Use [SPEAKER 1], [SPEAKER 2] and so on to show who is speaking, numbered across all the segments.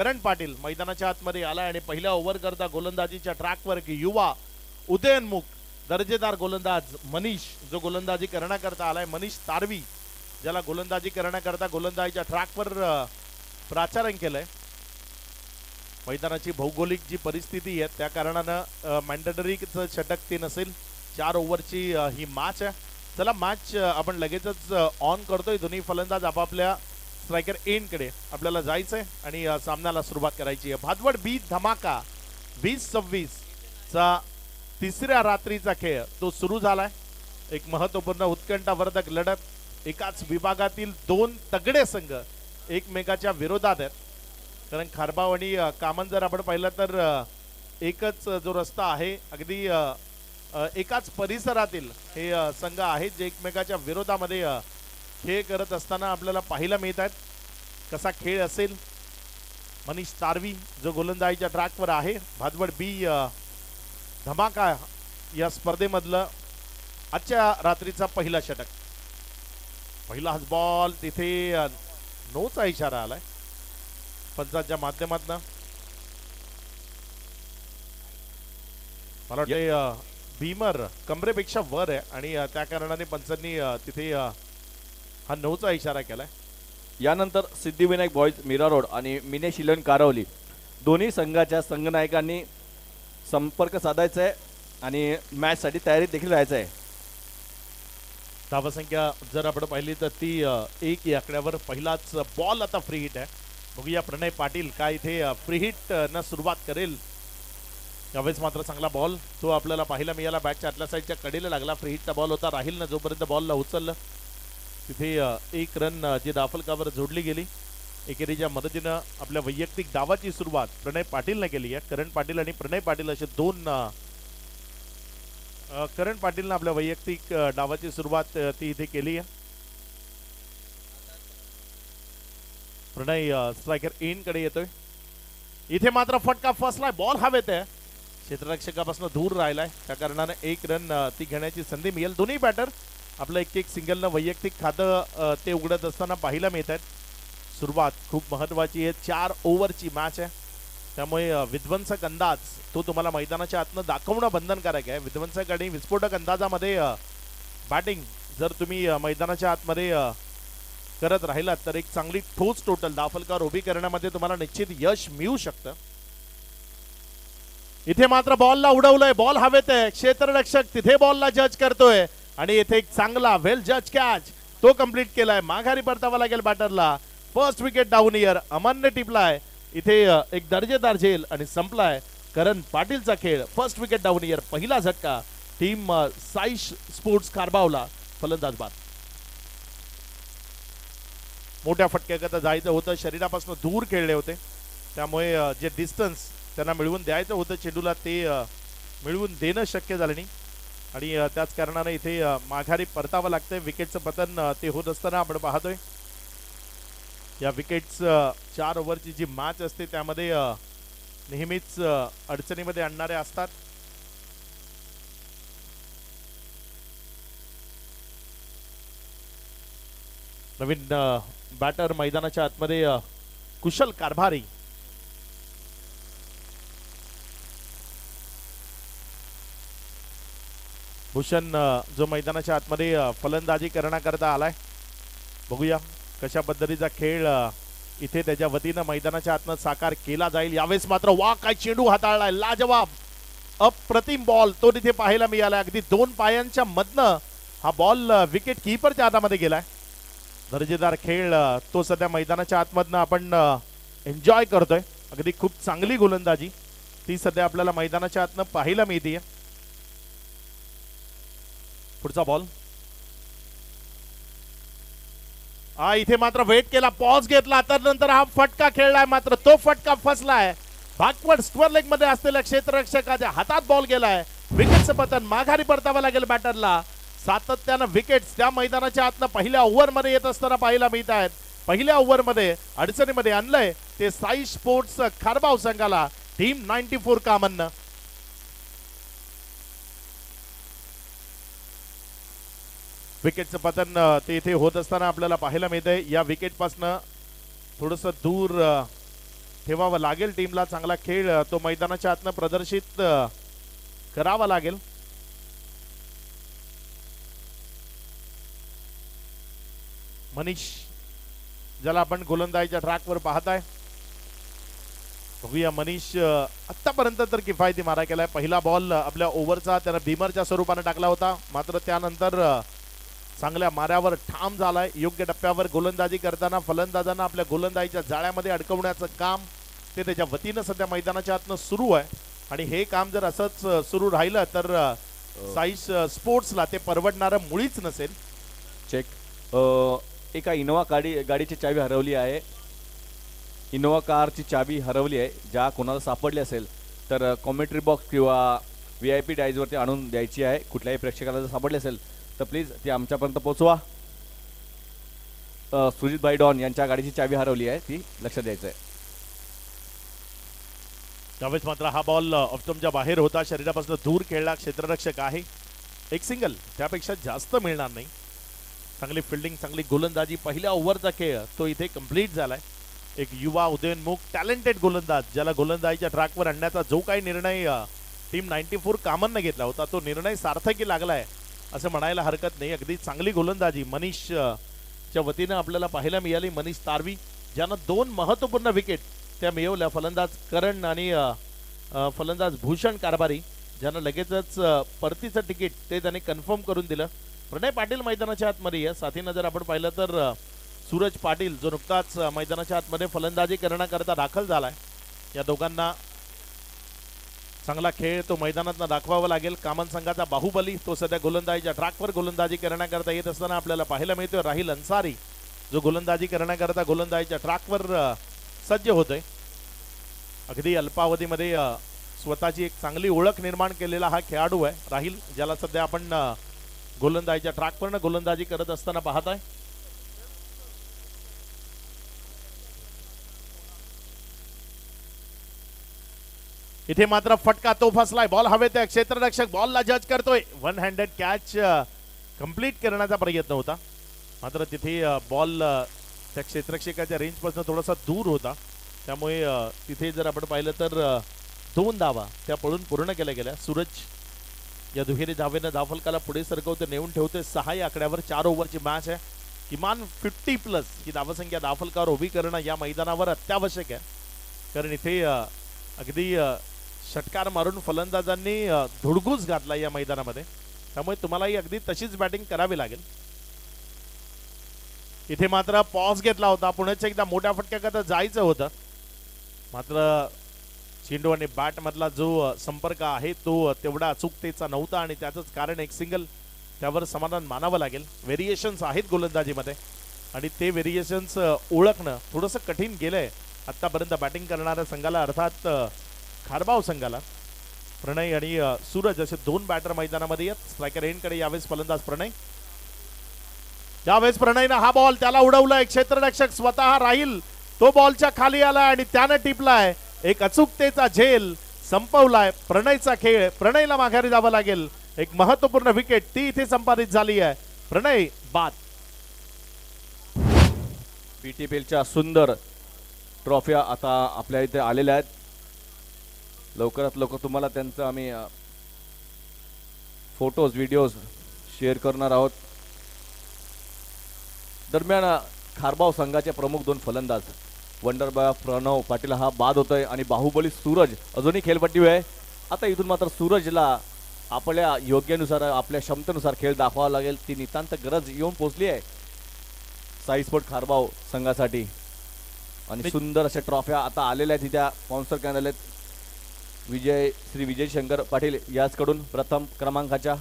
[SPEAKER 1] करण पाटील मैदानाच्या आतमध्ये आला आणि पहिल्या ओव्हर करता गोलंदाजीच्या ट्रॅकवर युवा उदयनमुख दर्जेदार गोलंदाज मनीष जो गोलंदाजी करण्याकरता आलाय, मनीष तारवी ज्याला गोलंदाजी करण्याकरता गोलंदाजीच्या ट्रॅकवर प्राचारण केलंय. मैदानाची भौगोलिक जी परिस्थिती आहे त्या कारणानं मॅन्डेटरीचं षटक ते नसेल. 4 ओव्हरची ही मॅच आहे. चला मॅच आपण लगेचच ऑन करतोय. दोन्ही फलंदाज आपापल्या स्ट्रायकर एंडकडे आपल्याला जायचंय आणि सामन्याला सुरुवात करायची आहे. भादवड बी धमाका 20-26 चा तिसऱ्या रात्रीचा खेळ तो सुरू झालाय. एक महत्वपूर्ण उत्कंठावर्धक लढत. एकाच विभागातील 2 तगडे संघ एकमेकाच्या विरोधात आहेत. कारण खारबाव आणि कामन जर आपण पाहिलं तर एकच जो रस्ता आहे अगदी एकाच परिसरातील हे संघ आहेत जे एकमेकाच्या विरोधामध्ये खेळ करत असताना आपल्याला पाहायला मिळत आहेत. कसा खेळ असेल. मनीष तारवी जो गोलंदाजीच्या ट्रॅकवर आहे. भादवड बी धमाका या स्पर्धेमधलं आजच्या रात्रीचा पहिला षटक. पहिला बॉल तिथे नोचा इशारा आलाय पंचांच्या माध्यमातून. मला वाटतं भीमर कमरेपेक्षा वर आहे आणि त्या कारणाने पंचांनी तिथे हा नोचा इशारा केलाय.
[SPEAKER 2] यानंतर सिद्धिविनायक बॉयज मीरा रोड आणि मिने शिलन कारावली दोन्ही संघाच्या संघनायकांनी संपर्क साधायचा आहे आणि मॅच साठी तयारीत देखील राहायचं आहे.
[SPEAKER 1] धावसंख्या जर आपण पाहिली तर ती 1 या आकड्यावर. पहिलाच बॉल आता फ्री हिट आहे. बघूया प्रणय पाटील काय इथे फ्री हिट न सुरुवात करेल. यावेळेस मात्र चांगला बॉल तो आपल्याला पाहायला मिळाला. बॅटच्या आतल्या साईडच्या कडेला लागला. फ्री हिटचा बॉल होता. राहील ना जोपर्यंत बॉलला उचललं तिथे 1 रन जी दाफलकावर जोडली गेली. एकेरीच्या मदतीनं आपल्या वैयक्तिक डावाची सुरुवात प्रणय पाटीलने केली आहे. करण पाटील आणि प्रणय पाटील असे 2 करण पाटीलने आपल्या वैयक्तिक डावाची सुरुवात ती इथे केली आहे. प्रणय स्ट्रायकर एंड कडे येतोय. इथे मात्र फटका फसलाय. बॉल हवेत आहे. क्षेत्ररक्षकापासून दूर राहिलाय. त्या कारणाने 1 रन ती घेण्याची संधी मिळेल. दोन्ही बॅटर आपलं 1-1 सिंगलनं वैयक्तिक खातं ते उघडत असताना पाहायला मिळत आहेत. सुरुवात खूप महत्वाची आहे. 4 ओव्हरची मॅच आहे. त्यामुळे विध्वंसक अंदाज तो तुम्हाला मैदानाच्या आतनं दाखवणं बंधनकारक आहे. विध्वंसक आणि विस्फोटक अंदाजामध्ये बॅटिंग जर तुम्ही मैदानाच्या आतमध्ये करत राहिलात तर एक चांगली ठोस टोटल दाफलकार उभी करण्यामध्ये तुम्हाला निश्चित यश मिळू शकतं. इथे मात्र बॉलला उडवलंय. बॉल हवेत आहे. क्षेत्ररक्षक तिथे बॉलला जज करतोय आणि इथे एक चांगला वेल जज कॅच तो कंप्लीट केलाय. माघारी परतावा लागेल बॅटरला. First wicket down Iyer. अमनने टिपलाय. इथे एक दर्जेदार झेल आणि संपलाय करण पाटीलचा खेळ. First wicket down Iyer. पहिला झटका टीम साई स्पोर्ट्स खारबावला. फलंदाज बाद. मोठ्या फटक्याकरता जायचं होतं. शरीरापासून दूर खेळले होते त्यामुळे जे डिस्टन्स त्यांना मिळवून द्यायचं होतं चेंडूला ते मिळवून देणं शक्य झालं नाही आणि त्याच कारणाने इथे माघारी परतावं लागतंय. विकेटचं पतन ते होत असताना आपण पाहतोय. या विकेट्स 4 ओव्हरची जी मॅच असते त्यामध्ये नेहमीच अडचणीमध्ये आणणारे असतात. नवीन बॅटर मैदानाच्या आतमध्ये कुशल कारभारी. भूषण जो मैदानाच्या आतमध्ये फलंदाजी करण्याकरता आलाय. बघूया कशा पद्धतीचा खेळ इथे त्याच्या वतीनं मैदानाच्या आतनं साकार केला जाईल. यावेळेस मात्र वा काय चेंडू हाताळलाय. लाजवाब अप्रतिम बॉल तो तिथे पाहायला मिळाला. अगदी 2 पायांच्या मधनं हा बॉल विकेट कीपरच्या हातामध्ये गेलाय. दर्जेदार खेळ तो सध्या मैदानाच्या आतमधनं आपण एन्जॉय करतोय. अगदी खूप चांगली गोलंदाजी ती सध्या आपल्याला मैदानाच्या आतनं पाहायला मिळते. पुढचा बॉल इथे मात्र वेट केला. पॉज घेतला तर नंतर हा फटका खेळलाय. मात्र तो फटका फसलाय. बॅकवर्ड स्क्वेअर लेग मध्ये असलेल्या क्षेत्ररक्षकाच्या हातात बॉल गेलाय. विकेटचं पतन. माघारी परतावा लागेल बॅटरला. सातत्यानं विकेट्स त्या मैदानाच्या आतनं पहिल्या ओव्हर मध्ये येत असताना पाहायला मिळत आहेत. पहिल्या ओव्हर मध्ये अडचणीमध्ये आणलंय ते साई स्पोर्ट्स खारबाव संघाला. टीम 94 कामन. विकेटचं पतन ते इथे होत असताना आपल्याला पाहायला मिळतंय. या विकेट पासून थोडंसं दूर ठेवावं लागेल टीमला. चांगला खेळ तो मैदानाच्या आतनं प्रदर्शित करावा लागेल. मनीष ज्याला आपण गोलंदाजीच्या ट्रॅकवर पाहताय, बघूया मनीष आतापर्यंत तर किफायती मारा केलाय. पहिला बॉल आपल्या ओव्हरचा त्यानं भीमरच्या स्वरूपाने टाकला होता, मात्र त्यानंतर चांगल्या माऱ्यावर ठाम झालाय. योग्य टप्प्यावर गोलंदाजी करताना फलंदाजांना आपल्या गोलंदाजीच्या जाळ्यामध्ये अडकवण्याचं काम ते त्याच्या वतीनं सध्या मैदानाच्या आतनं सुरू आहे. आणि हे काम जर असंच सुरू राहिलं तर साईस स्पोर्ट्सला ते परवडणारं मुळीच नसेल.
[SPEAKER 2] चेक. एका इनोवा गाडीची चावी हरवली आहे. इनोवा कारची चावी हरवली आहे. ज्या कोणाला सापडली असेल तर कॉमेंट्री बॉक्स किंवा VIP डायजवरती आणून द्यायची आहे. कुठल्याही प्रेक्षकाला जर सापडली असेल तर प्लीज ती आमच्यापर्यंत पोहोचवा. सुजितभाई डॉन यांच्या गाडीची चावी हरवली आहे, ती लक्ष द्यायचं आहे.
[SPEAKER 1] त्यावेळेस मात्र हा बॉल ऑप्टमच्या बाहेर होता, शरीरापासून दूर खेळला. क्षेत्ररक्षक आहे. एक सिंगल, त्यापेक्षा जास्त मिळणार नाही. चांगली फिल्डिंग, चांगली गोलंदाजी, पहिल्या ओव्हरचा खेळ तो इथे कंप्लीट झालाय. एक युवा उदयोन्मुख टॅलेंटेड गोलंदाज ज्याला गोलंदाजीच्या ट्रॅकवर आणण्याचा जो काही निर्णय टीम 94 कामनने घेतला होता तो निर्णय सार्थकी लागलाय असं म्हणायला हरकत नाही. अगदी चांगली गोलंदाजी मनीषच्या वतीनं आपल्याला पाहायला मिळाली. मनीष तारवी ज्यानं 2 महत्त्वपूर्ण विकेट त्या मिळवल्या. फलंदाज करण आणि फलंदाज भूषण कारभारी ज्यानं लगेचच परतीचं तिकीट ते त्याने कन्फर्म करून दिलं. प्रणय पाटील मैदानाच्या आतमध्ये आहे. साथीनं जर आपण पाहिलं तर सूरज पाटील जो नुकताच मैदानाच्या आतमध्ये फलंदाजी करण्याकरता दाखल झालाय. या दोघांना चांगला खेळ तो मैदानात दाखवावा लागेल. कामन संघाचा बाहुबली तो सध्या गोलंदाजीच्या ट्रॅकवर गोलंदाजी करण्याकरता येत असताना आपल्याला पाहायला मिळतोय. राहिल अन्सारी जो गोलंदाजी करण्याकरता गोलंदाजीच्या ट्रॅकवर सज्ज होतोय. अगदी अल्पावधीमध्ये स्वतःची एक चांगली ओळख निर्माण केलेला हा खेळाडू आहे राहिल, ज्याला सध्या आपण गोलंदाजीच्या ट्रॅकवरनं गोलंदाजी करत असताना पाहताय. इथे मात्र फटका तो फसलाय. बॉल हवेत आहे. क्षेत्ररक्षक बॉलला जज करतोय. 1 हँडेड कॅच कंप्लीट करण्याचा प्रयत्न होता, मात्र तिथे बॉल त्या क्षेत्ररक्षकाच्या रेंजपासून थोडासा दूर होता. त्यामुळे तिथे जर आपण पाहिलं तर 2 धावा त्या पळून पूर्ण केल्या गेल्या. सूरज या दुहेरी धावेनं धावफलकाला पुढे सरकवते, नेऊन ठेवते 6 या आकड्यावर. 4 ओव्हरची मॅच आहे. किमान 50+ ही धावसंख्या धावफलकावर उभी करणं या मैदानावर अत्यावश्यक आहे, कारण इथे अगदी षटकार मारून फलंदाजांनी धुडगूस घातला या मैदानामध्ये. त्यामुळे तुम्हालाही अगदी तशीच बॅटिंग करावी लागेल. इथे मात्र पॉज घेतला होता. पुण्याच्या एकदा मोठ्या फटक्याकरता जायचं होतं, मात्र चेंडू आणि बॅट मधला जो संपर्क आहे तो तेवढा अचूकतेचा नव्हता आणि त्याचंच कारण एक सिंगल. त्यावर समाधान मानावं लागेल. व्हेरिएशन्स आहेत गोलंदाजीमध्ये आणि ते व्हेरिएशन्स ओळखणं थोडंसं कठीण गेलंय आतापर्यंत बॅटिंग करणाऱ्या संघाला, अर्थात खारबाव संघाला. प्रणय आणि सूरज असे 2 बॅटर मैदानामध्ये आहेत. स्ट्रायकर एंडकडे यावेळेस फलंदाज प्रणय. यावेळेस प्रणयनं हा बॉल त्याला उडवलाय. क्षेत्ररक्षक स्वतः राहील तो बॉलच्या खाली आलाय आणि त्यानं टिपलाय. एक अचूकतेचा झेल संपवलाय प्रणयचा खेळ. प्रणयला माघारी जावं लागेल. एक महत्वपूर्ण विकेट ती इथे संपादित झाली आहे. प्रणय बाद.
[SPEAKER 2] PTPLच्या सुंदर ट्रॉफ्या आता आपल्या इथे आलेल्या आहेत. लवकरात लवकर तुम्हाला त्यांचं आम्ही फोटोज व्हिडिओज शेअर करणार आहोत. दरम्यान खारबाव संघाचे प्रमुख 2 फलंदाज वंडरबॉय प्रणव पाटील हा बाद होतोय आणि बाहुबली सूरज अजूनही खेळपट्टीवर आहे. आता इथून मात्र सूरजला आपल्या योग्यानुसार आपल्या क्षमतेनुसार खेळ दाखवावा लागेल. ती नितांत गरज येऊन पोहोचली आहे साई स्पोर्ट खारबाव संघासाठी. आणि सुंदर अशा ट्रॉफ्या आता आलेल्या आहेत. त्या स्पॉन्सर करण्यात आलेत श्री विजय शंकर पाटील याचकडून प्रथम क्रमांकाच्या.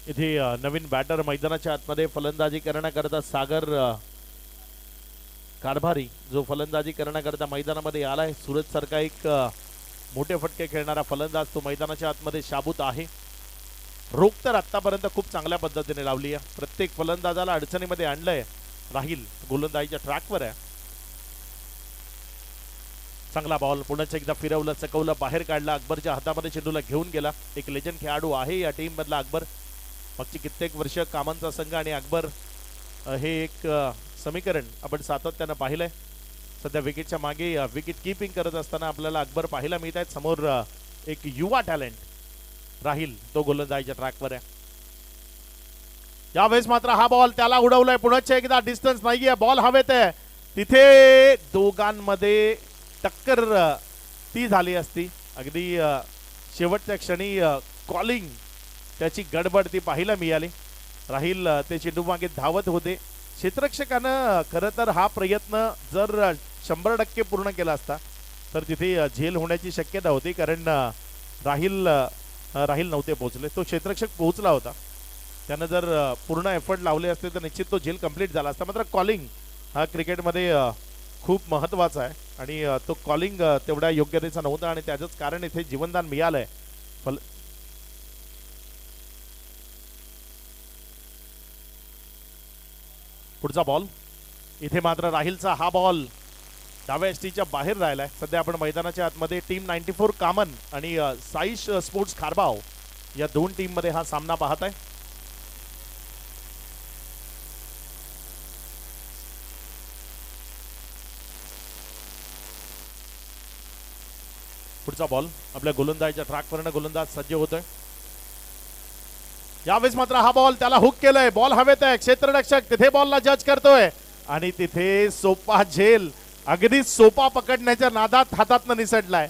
[SPEAKER 1] इथे नवीन बॅटर मैदानाच्या आतमध्ये फलंदाजी करण्याकरता सागर कारभारी जो फलंदाजी करण्याकरता मैदानामध्ये आलाय. सूरज सारखा एक मोठे फटके खेळणारा फलंदाज तो मैदानाच्या आतमध्ये शाबूत आहे. रोख तर आतापर्यंत खूप चांगल्या पद्धतीने लावली आहे. प्रत्येक फलंदाजाला अडचणीमध्ये आणलंय. राहील गोलंदाजीच्या ट्रॅकवर आहे. चांगला बॉल पुन्हा एकदा फिरवलं, चकवलं, बाहेर काढला. अकबरच्या हातामध्ये चेंडूला घेऊन गेला. एक लेजंड खेळाडू आहे या टीम मधला अकबर. मागची कित्येक वर्ष कामांचा संघ आणि अकबर हे एक समीकरण आपण सातत्यानं पाहिलंय. सध्या विकेटच्या मागे विकेट कीपिंग करत असताना आपल्याला अकबर पाहायला मिळत आहेत. समोर एक युवा टॅलेंट राहील, तो गोलंदाजीच्या ट्रॅकवर आहे. यावेळेस मात्र हा बॉल त्याला उडवलाय. पुन्हा एकदा डिस्टन्स नाहीये, बॉल हवेत आहे. तिथे दोघांमध्ये टक्कर ती झाली असती. अगदी शेवटच्या क्षणी कॉलिंग त्याची गडबड ती पाहायला मिळाली. राहील ते चेंडू मागे धावत होते. क्षेत्ररक्षकानं खरं तर हा प्रयत्न जर 100% पूर्ण केला असता तर तिथे झेल होण्याची शक्यता होती, कारण राहील नव्हते पोहोचले. तो क्षेत्ररक्षक पोहोचला होता. त्यानं जर पूर्ण एफर्ट लावले असते तर निश्चित तो झेल कंप्लीट झाला असता. मात्र कॉलिंग हा क्रिकेटमध्ये खूप महत्त्वाचा आहे आणि तो कॉलिंग तेवढ्या योग्यतेचा नव्हता आणि त्याचंच कारण इथे जीवनदान मिळालंय. पुढचा बॉल इथे मात्र राहीलचा हा बॉल डाव्या एसटीच्या बाहेर राहिलाय. सध्या आपण मैदानाच्या आतमध्ये टीम 94 कामन आणि साईश स्पोर्ट्स खारबाव या दोन टीम मध्ये हा सामना पाहत आहे. पुढचा बॉल आपल्या गोलंदाजीच्या ट्रॅकवरनं गोलंदाज सज्ज होतोय. यावेळेस मात्र हा बॉल त्याला हुक केलंय. बॉल हवेत आहे. क्षेत्ररक्षक तिथे बॉलला जज करतोय आणि तिथे सोपा झेल अगदी सोपा पकडण्याच्या नादात हातातनं निसटलाय.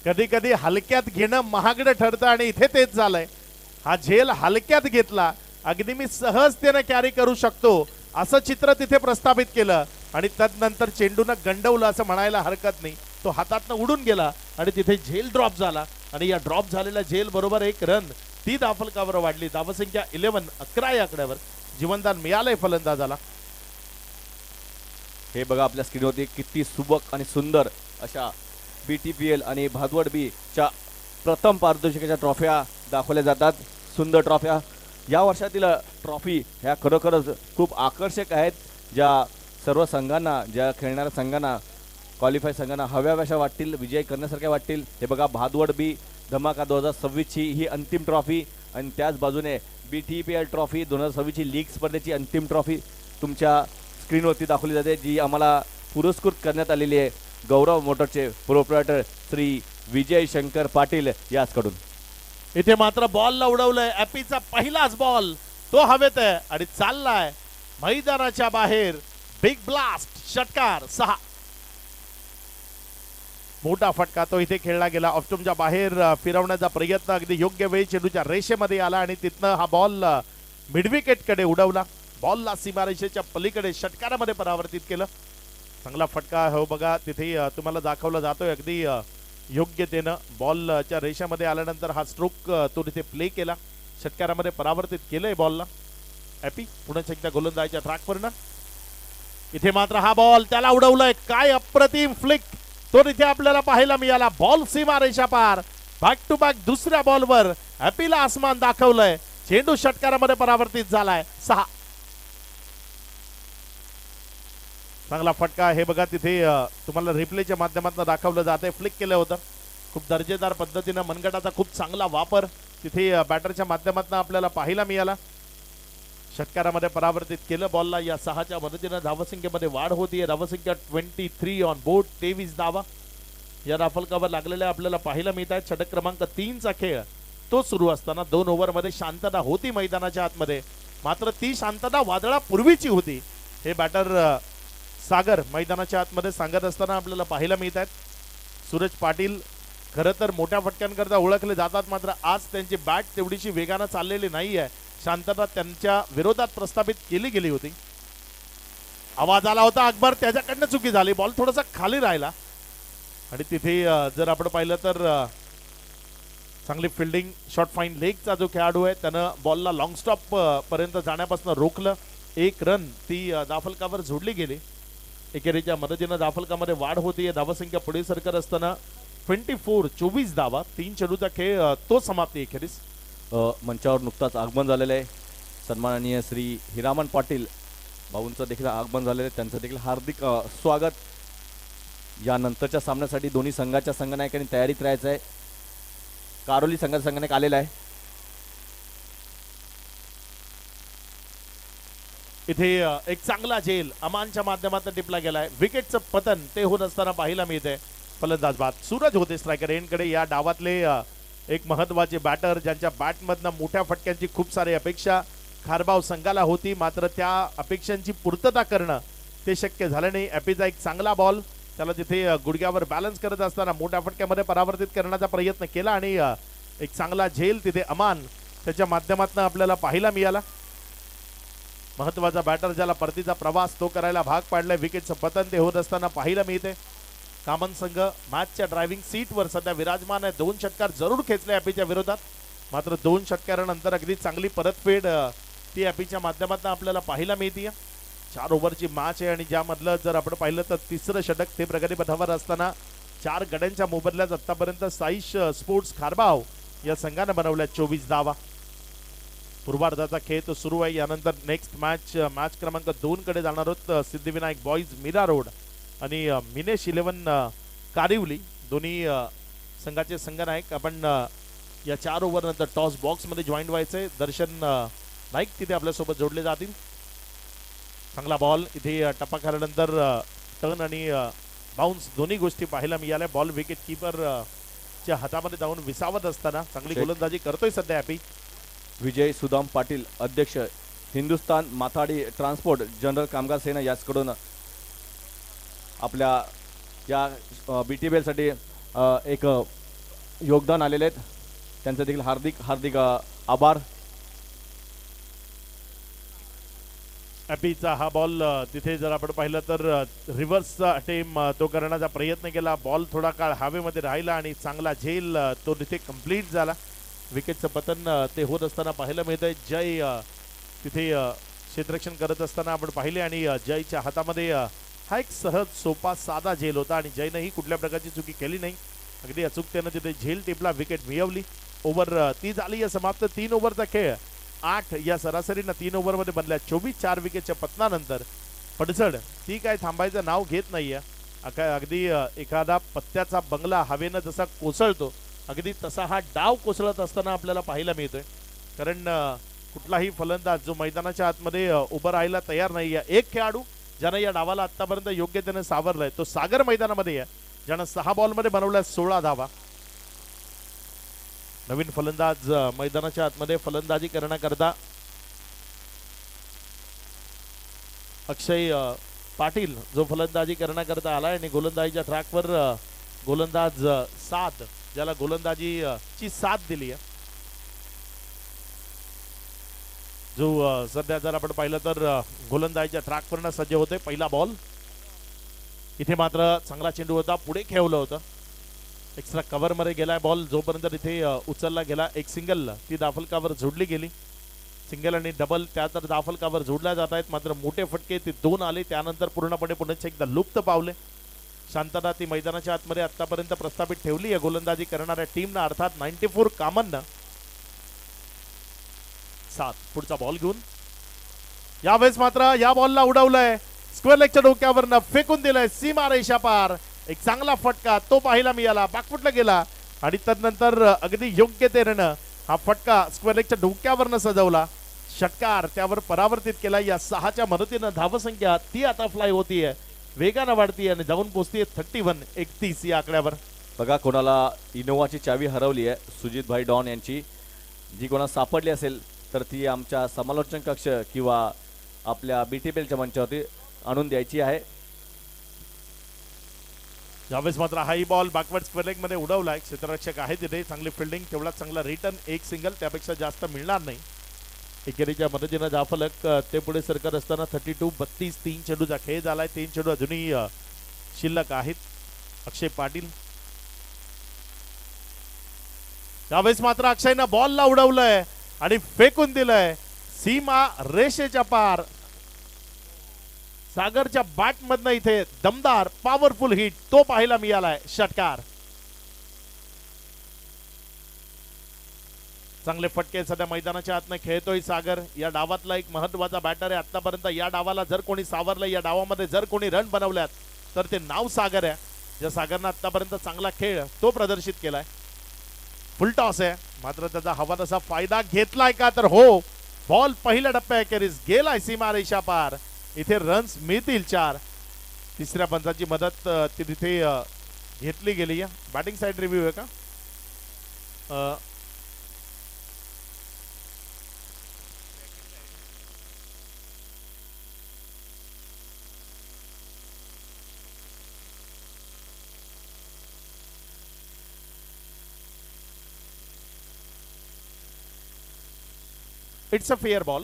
[SPEAKER 1] कधी कधी हलक्यात घेणं महागडं ठरतं आणि इथे तेच झालंय. हा झेल हलक्यात घेतला, अगदी मी सहजतेने कॅरी करू शकतो असं चित्र तिथे प्रस्थापित केलं आणि तदनंतर चेंडूनं गंडवलं असं म्हणायला हरकत नाही. तो हातातनं उडून गेला आणि तिथे झेल ड्रॉप झाला आणि या ड्रॉप झालेल्या झेल बरोबर एक रन ती धावफलकावर वाढली. धावसंख्या 11 या आकड्यावर जीवनदान मिळालंय फलंदाजाला.
[SPEAKER 2] हे बघा आपल्या स्क्रीनवरती किती सुबक आणि सुंदर अशा BTPL आणि भादवड बी च्या प्रथम पारितोषिकाच्या ट्रॉफ्या दाखवल्या जातात. सुंदर ट्रॉफ्या या वर्षातील ट्रॉफी ह्या खरोखरच खूप आकर्षक आहेत. ज्या सर्व संघांना, ज्या खेळणाऱ्या संघांना, क्वालिफाय संघांना हव्याशा वाटतील, विजय करण्यासारख्या वाटतील. हे बघा भादवड बी धमाका 2026 ची ही अंतिम ट्रॉफी आणि त्याच बाजूने BTPL ट्रॉफी 2026 ची लीग स्पर्धेची अंतिम ट्रॉफी तुमच्या स्क्रीनवरती दाखवली जाते, जी आम्हाला पुरस्कृत करण्यात आलेली आहे गौरव मोटरचे प्रोप्रायटर श्री विजय शंकर पाटील याचकडून.
[SPEAKER 1] इथे मात्र बॉलला उडवलंय. ॲपीचा पहिलाच बॉल तो हवेत आहे आणि चाललाय मैदानाच्या बाहेर. बिग ब्लास्ट षटकार 6. मोठा फटका तो इथे खेळला गेला. ऑफस्टम्पच्या बाहेर फिरवण्याचा प्रयत्न अगदी योग्य वेळी चेंडूच्या रेषेमध्ये आला आणि तिथनं हा बॉल मिडविकेट कडे उडवला. बॉलला सीमारेषेच्या पलीकडे षटकारामध्ये परावर्तित केलं. चांगला फटका हो बघा तिथे तुम्हाला दाखवला जातोय. अगदी योग्यतेनं बॉलच्या रेषेमध्ये आल्यानंतर हा स्ट्रोक तो तिथे प्ले केला. षटकारामध्ये परावर्तित केलंय बॉलला. ॲपी पुन्हा एकदा गोलंदाजीच्या ट्रॅकवरनं. इथे मात्र हा बॉल त्याला उडवलाय. काय अप्रतिम फ्लिक तो तिथे आपल्याला पाहायला मिळाला. बॉल सीमारेषा पार. बॅक टू बॅक दुसऱ्या बॉलवर ॲपीला आसमान दाखवलंय. चेंडू षटकारामध्ये परावर्तित झालाय. 6. चांगला फटका हे बघा तिथे तुम्हाला रिप्लेच्या माध्यमातून दाखवलं जाते. फ्लिक केलं होतं खूप दर्जेदार पद्धतीनं. मनगटाचा खूप चांगला वापर तिथे बॅटरच्या माध्यमातून आपल्याला पाहायला मिळाला. षटकारामध्ये परावर्तित केलं बॉलला. या 6च्या मदतीनं धावसंख्येमध्ये वाढ होतीये. धावसंख्या 23 ऑन बोर्ड. 23 धावा या धावफलकावर लागलेल्या आपल्याला पाहायला मिळत आहेत. षटक क्रमांक 3चा खेळ तो सुरू असताना 2 ओव्हरमध्ये शांतता होती मैदानाच्या आतमध्ये. मात्र ती शांतता वादळापूर्वीची होती. हे बॅटर सागर मैदानाच्या आतमध्ये सांगत असताना आपल्याला पाहायला मिळत आहेत. सूरज पाटील खरं तर मोठ्या फटक्यांकरता ओळखले जातात, मात्र आज त्यांची बॅट तेवढीशी वेगानं चाललेली नाही आहे. शांतता त्यांच्या विरोधात प्रस्थापित केली गेली होती. आवाज आला होता अकबर, त्याच्याकडनं चुकी झाली. बॉल थोडासा खाली राहिला आणि तिथे जर आपण पाहिलं तर चांगली फिल्डिंग शॉर्ट फाईन लेगचा जो खेळाडू आहे त्यानं बॉलला लॉंग स्टॉप पर्यंत जाण्यापासून रोखलं. 1 रन ती धावफलकावर जोडली गेली. एकेरीच्या मदतीनं धावफलकामध्ये वाढ होतीये. धावसंख्या पुढे सरकत असताना 24 धावा. 3 चेंडूचा खेळ तो समाप्ती एखेरीस.
[SPEAKER 2] मंचावर नुकताच आगमन झालेलं आहे. सन्माननीय श्री हिरामन पाटील भाऊंचं देखील आगमन झालेलं आहे. त्यांचं देखील हार्दिक स्वागत. यानंतरच्या सामन्यासाठी दोन्ही संघाच्या संघनायकांनी तयारीत राहायचं आहे. कारोली संघाचा संघनायक आलेला आहे.
[SPEAKER 1] इथे एक चांगला झेल अमानच्या माध्यमातून टिपला गेलाय. विकेटचं पतन ते होत असताना पाहायला मिळते. फलंदाज बाद सूरज होते स्ट्रायकर एंडकडे. या डावातले एक महत्वाचे बॅटर ज्यांच्या बॅटमधनं मोठ्या फटक्यांची खूप सारी अपेक्षा खारबाव संघाला होती, मात्र त्या अपेक्षांची पूर्तता करणं ते शक्य झालं नाही. ॲपीचा एक चांगला बॉल त्याला तिथे गुडघ्यावर बॅलन्स करत असताना मोठ्या फटक्यामध्ये परावर्तित करण्याचा प्रयत्न केला आणि एक चांगला झेल तिथे अमान त्याच्या माध्यमातून आपल्याला पाहायला मिळाला. महत्वाचा बॅटर ज्याला परतीचा प्रवास तो करायला भाग पाडलाय. विकेटचं पतन ते होत असताना पाहायला मिळते. कामन संघ मॅचच्या ड्रायव्हिंग सीटवर सध्या विराजमान आहे. 2 षटकार जरूर खेचले ॲपीच्या विरोधात, मात्र 2 षटकारानंतर अगदी चांगली परतफेड ती ॲपीच्या माध्यमातून आपल्याला पाहायला मिळते. 4 ओव्हरची मॅच आहे आणि ज्यामधलं जर आपण पाहिलं तर तिसरं षटक ते प्रगतीपथावर असताना 4 गड्यांच्या मोबदल्यात आतापर्यंत साईश स्पोर्ट्स खारबाव या संघाने बनवल्या 24 धावा. पूर्वार्धाचा खेळ तो सुरू आहे. यानंतर नेक्स्ट मॅच क्रमांक 2 कडे जाणार आहोत. सिद्धिविनायक बॉईज मीरा रोड आणि मिनेश 11 कारिवली दोन्ही संघाचे संघनायक. आपण या 4 ओव्हर नंतर टॉस बॉक्स मध्ये जॉईन व्हायचंय. दर्शन नाईक तिथे आपल्यासोबत जोडले जातील. चांगला बॉल इथे टप्पा खाल्यानंतर टर्न आणि बाउन्स दोन्ही गोष्टी पाहायला मिळाल्या. बॉल विकेट किपर च्या हातामध्ये जाऊन विसावत असताना चांगली गोलंदाजी करतोय सध्या ॲपी.
[SPEAKER 2] विजय सुदाम पाटील अध्यक्ष हिंदुस्तान माथाडी ट्रान्सपोर्ट जनरल कामगार सेना याचकडून आपल्या या BTBL साठी एक योगदान आलेले आहेत. त्यांचं देखील हार्दिक हार्दिक आभार.
[SPEAKER 1] ॲपीचा हा बॉल तिथे जर आपण पाहिलं तर रिव्हर्सचा अटेम तो करण्याचा प्रयत्न केला. बॉल थोडा काळ हवेमध्ये राहिला आणि चांगला झेल तो तिथे कंप्लीट झाला. विकेटचं पतन ते होत असताना पाहायला मिळतंय. जय तिथे क्षेत्ररक्षण करत असताना आपण पाहिले आणि जयच्या हातामध्ये हा एक सहज सोपा साधा झेल होता आणि जयनंही कुठल्या प्रकारची चुकी केली नाही. अगदी अचूकतेनं तिथे झेल टिपला, विकेट मिळवली. ओव्हर ती झाली या समाप्त. 3 ओव्हरचा खेळ 8 या सरासरीनं 3 ओव्हरमध्ये बनल्या. 24 विकेटच्या पतनानंतर पडझड ती काय थांबायचं नाव घेत नाहीये. अगदी एखादा पत्त्याचा बंगला हवेनं जसा कोसळतो अगदी तसा हा डाव कोसळत असताना आपल्याला पाहायला मिळतोय. कारण कुठलाही फलंदाज जो मैदानाच्या आतमध्ये उभं राहायला तयार नाही आहे. एक खेळाडू ज्यानं या डावाला आतापर्यंत योग्य त्याने सावरलाय तो सागर मैदानामध्ये आहे, ज्यानं 6 बॉलमध्ये बनवल्या 16 धावा. नवीन फलंदाज मैदानाच्या आतमध्ये फलंदाजी करण्याकरता अक्षय पाटील जो फलंदाजी करण्याकरता आलाय आणि गोलंदाजीच्या ट्रॅकवर गोलंदाज साध ज्याला गोलंदाजीची साथ दिली आहे, जो सध्या जर आपण पाहिलं तर गोलंदाजीच्या ट्रॅकवरनं सज्ज होते. पहिला बॉल इथे मात्र चांगला चेंडू होता, पुढे खेळवलं होतं. एक्स्ट्रा कव्हर मध्ये गेलाय बॉल. जोपर्यंत इथे उचलला गेला एक सिंगल ती दाफलकावर जोडली गेली. सिंगल आणि डबल त्या तर दाफलकावर जोडल्या जात आहेत, मात्र मोठे फटके ते 2 आले. त्यानंतर पूर्णपणे पुन्हा एकदा लुप्त पावले. शांतता ती मैदानाच्या आतमध्ये आतापर्यंत प्रस्थापित ठेवली आहे गोलंदाजी करणाऱ्या टीमनं, अर्थात 94 कामननं. 7 पुढचा बॉल घेऊन यावेळेस मात्र या बॉलला उडवलंय. स्क्वेअर लेगच्या डोक्यावरनं फेकून दिलंय सीमा रेषा पार. एक चांगला फटका तो पाहायला मिळाला, बाकफुटला गेला आणि तदनंतर अगदी योग्यतेनं हा फटका स्क्वेअर लेगच्या डोक्यावरनं सजवला. षटकार त्यावर परावर्तित केला. या 6च्या मदतीनं धावसंख्या ती आता फ्लाय होतीये, वेगानं वाढतीये आणि जाऊन पोहोचतीये 31-31 या आकड्यावर.
[SPEAKER 2] बघा कोणाला इनोवाची चावी हरवली आहे. सुजित भाई डॉन यांची जी कोणा सापडली असेल तर ती आमच्या समालोचन कक्ष किंवा आपल्या BTBLच्या मंचावरती आणून द्यायची आहे.
[SPEAKER 1] यावेळेस मात्र हाई बॉल बॅकवर्ड स्क्वेअर लेग मध्ये उडवलाय. क्षेत्ररक्षक आहे तिथे, चांगली फिल्डिंग, तेवढा चांगला रिटर्न. एक सिंगल, त्यापेक्षा जास्त मिळणार नाही. एकेरीच्या मदतीनं जाफलक ते पुढे सरकत असताना 32-32 3 चेंडूचा खेळ झालाय. 3 चेंडू अजूनही शिल्लक आहेत. अक्षय पाटील यावेळेस मात्र अक्षयनं बॉलला उडवलंय आणि फेकून दिलंय सीमा रेषेच्या पार. सागरच्या बॅट मधनं इथे दमदार पॉवरफुल हिट तो पाहायला मिळालाय. षटकार, चांगले फटके सध्या मैदानाच्या आतनं खेळतोय सागर. या डावातला एक महत्वाचा बॅटर आहे. आतापर्यंत या डावाला जर कोणी सावरलं, या डावामध्ये जर कोणी रन बनवल्यात तर ते नाव सागर आहे. ज्या सागरनं आतापर्यंत चांगला खेळ तो प्रदर्शित केलाय. फुल टॉस आहे, मात्र त्याचा हवा तसा फायदा घेतलाय का तर हो, बॉल पहिल्या टप्प्या अखेरीस गेलाय सीमारेषा पार. इथे रन्स मिळतील 4. तिसऱ्या पंचाची मदत तिथे घेतली गेली. बॅटिंग साइड रिव्ह्यू आहे का? It's a fair ball.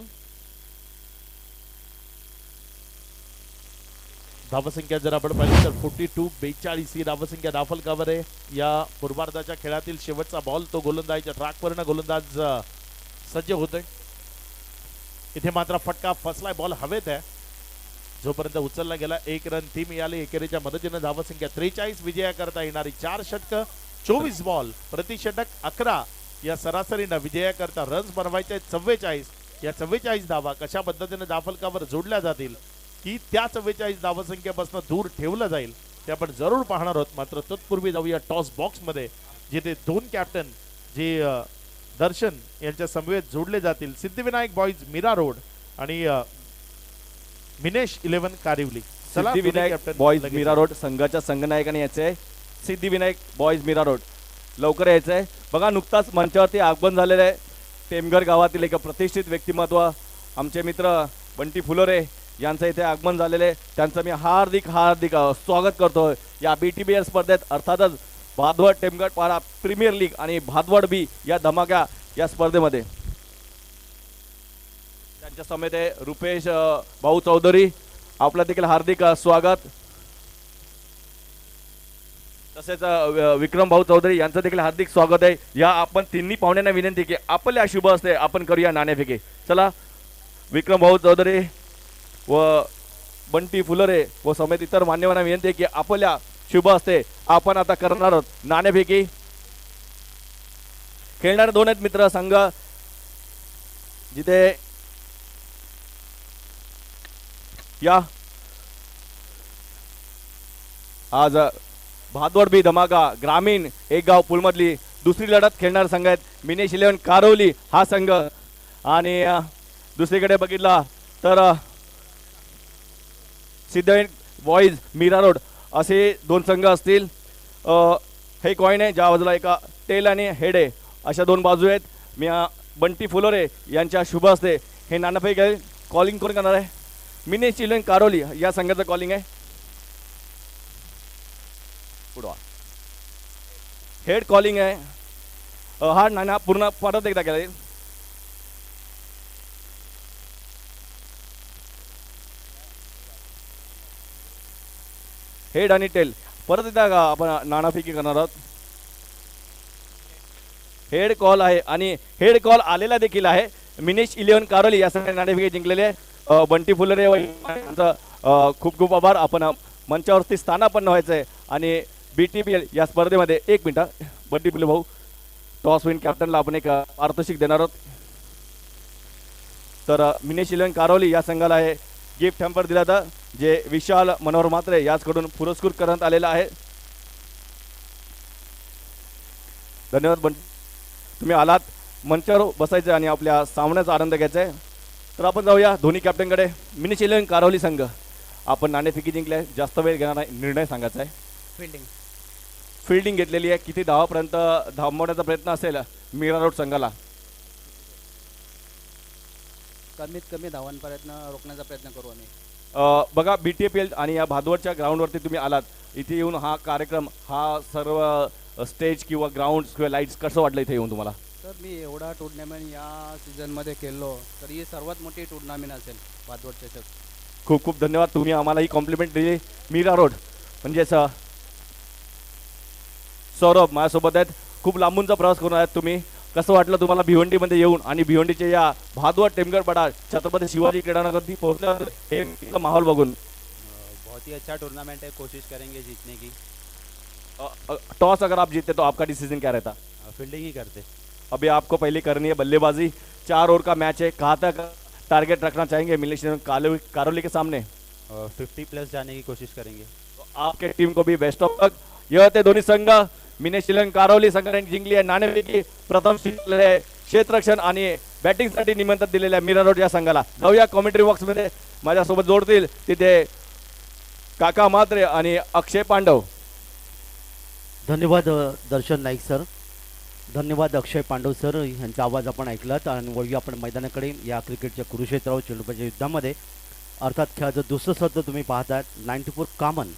[SPEAKER 1] धावसंख्या जर आपण पाहिली तर 42 ही धावसंख्या दाखल कव्हर आहे. या पूर्वार्धाच्या खेळातील शेवटचा बॉल तो गोलंदाजीच्या ट्रॅकवरनं गोलंदाज सज्ज होतोय. इथे मात्र फटका फसलाय. बॉल हवेत आहे. जोपर्यंत उचलला गेला 1 रन ती मिळाली. एकेरीच्या मदतीने धावसंख्या 43 विजया करता येणारी 4 षटक 24 बॉल प्रति षटक 11 या सरासरीनं विजया करता रन्स बनवायचे 44. या 44 धावा कशा पद्धतीने धावफलकावर जोडल्या जातील की त्या 44 धावसंख्येपासून दूर ठेवलं जाईल ते आपण जरूर पाहणार आहोत. मात्र तत्पूर्वी जाऊया टॉस बॉक्स मध्ये जिथे 2 कॅप्टन जे दर्शन यांच्या समवेत जोडले जातील. सिद्धिविनायक बॉईज मीरा रोड आणि मिनेश 11 कारिवली.
[SPEAKER 2] सिद्धिविनायक बॉईज मीरा रोड संघाच्या संघनायकाने यायचे आहे. सिद्धिविनायक बॉईज मीरा रोड लवकर यायचं आहे. बघा नुकताच मंचावरती आगमन झालेलं आहे. टेमघर गावातील एक प्रतिष्ठित व्यक्तिमत्व आमचे मित्र बंटी फुलोरे यांचं इथे आगमन झालेलं आहे. त्यांचं मी हार्दिक स्वागत करतोय या BTBL स्पर्धेत. अर्थातच भादवड टेमघर पारा प्रीमियर लीग आणि भादवड बी या धमाक्या या स्पर्धेमध्ये. त्यांच्या समेत आहे रुपेश भाऊ चौधरी. आपलं देखील हार्दिक स्वागत. तसेच विक्रम भाऊ चौधरी यांचं देखील हार्दिक स्वागत आहे. या आपण तिन्ही पाहुण्यांना विनंती की आपल्या शुभ असते आपण करूया नाणेफेकी. चला विक्रम भाऊ चौधरी व बंटी फुलरे व समेत इतर मान्यवरांना विनंती की आपल्या शुभ असते आपण आता करणार आहोत नाणेफेकी. खेळणारे 2 आहेत मित्र संघ जिथे या आज भादवड बी धमाका ग्रामीण एक गाव पुलमधली दुसरी लढत खेळणारे संघ आहेत. मिनेश 11 कारोली हा संघ आणि दुसरीकडे बघितला तर सिद्धिविनायक बॉईज मीरा रोड असे 2 संघ असतील. हे कॉईन आहे ज्या बाजूला एका टेल आणि हेड आहे अशा 2 बाजू आहेत. मी बंटी फुलोरे यांच्या शुभ असते हे नाणेफेक कॉलिंग कोण करणार आहे? मिनेश 11 कारोली या संघाचं कॉलिंग आहे. हेड कॉलिंग आहे. हा नाणा पूर्ण परत एकदा केला जाईल. हेड आणि टेल परत एकदा आपण नाणेफेकी करणार आहोत. हेड कॉल आहे आणि हेड कॉल आलेला देखील आहे. मिनेश 11 कारोली या संघाने नाणेफेकी जिंकलेले आहे. बंटी फुलरे यांचं खूप खूप आभार. आपण मंचावरती स्थानापन्न व्हायचं आहे आणि BTBL या स्पर्धेमध्ये 1 मिनिट बंटी फुले भाऊ टॉस विन कॅप्टनला आपण एक पारितोषिक देणार आहोत. तर मिनेश 11 कारोली या संघाला आहे गिफ्ट हॅम्पर दिला होता जे विशाल मनोहर म्हात्रे याचकडून पुरस्कृत करण्यात आलेला आहे. धन्यवाद बंटी. तुम्ही आलात मंचावर बसायचं आणि आपल्या सामन्याचा आनंद घ्यायचा आहे. तर आपण जाऊया दोन्ही कॅप्टनकडे. मिनेश 11 कारोली संघ आपण नाणेफेकी जिंकले. जास्त वेळ घेणार नाही. निर्णय सांगायचा आहे. फिल्डिंग घेतलेली आहे. किती धावापर्यंत थांबवण्याचा प्रयत्न असेल मीरा रोड संघाला?
[SPEAKER 3] कमीत कमी धावांपर्यंत रोखण्याचा प्रयत्न करू आम्ही.
[SPEAKER 2] बघा BTBL आणि या भादवडच्या ग्राउंडवरती तुम्ही आलात. इथे येऊन हा कार्यक्रम हा सर्व स्टेज किंवा ग्राउंड किंवा लाईट्स कसं वाटलं इथे येऊन तुम्हाला?
[SPEAKER 3] तर मी एवढा टुर्नामेंट या सीझनमध्ये खेळलो तर ही सर्वात मोठी टुर्नामेंट असेल भादवड चषक.
[SPEAKER 2] खूप खूप धन्यवाद. तुम्ही आम्हाला ही कॉम्प्लिमेंट दिली. मीरा रोड म्हणजेच सौरभ माझ्यासोबत आहेत. खूप लांबूनचा प्रवास करून आहेत तुम्ही. कसं वाटलं तुम्हाला भिवंडीमध्ये येऊन आणि भिवंडीचे या भादवड टेमघर पडा छत्रपती शिवाजी क्रीडानगरती पोहोचल्यावर हे माहौल बघून?
[SPEAKER 3] बहुत ही अच्छा टूर्नामेंट है. कोशिश करेंगे जीतने की.
[SPEAKER 2] टॉस अगर आप जीतते तो आपका डिसीजन क्या रहता?
[SPEAKER 3] फील्डिंग ही करते.
[SPEAKER 2] अभी आपको पहले करनी है बल्लेबाजी. 4 ओवर का मैच है. कहाँ तक टारगेट रखना चाहेंगे मिलेश कारोली के सामने?
[SPEAKER 3] 50+ जाने की कोशिश करेंगे.
[SPEAKER 2] तो आपके टीम को भी बेस्ट ऑफ लक. यह ते दोन्ही संघ मिनेश 11 कारोली संघाने जिंकली आहे नाणेफेकी. प्रथम क्षेत्ररक्षण आणि बॅटिंगसाठी निमंत्रण दिलेल्या मीरा रोड या संघाला जाऊया कॉमेंट्री बॉक्समध्ये. माझ्यासोबत जोडतील तिथे काका म्हात्रे आणि अक्षय पांडव.
[SPEAKER 4] धन्यवाद दर्शन नाईक सर, धन्यवाद अक्षय पांडव सर, यांचा आवाज आपण ऐकलात. आणि वळूया आपण मैदानाकडे. या क्रिकेटच्या कुरुक्षेत्रावर चेंडूपाच्या युद्धामध्ये अर्थात खेळाचं दुसरं सत्र तुम्ही पाहतात. 94 कॉमन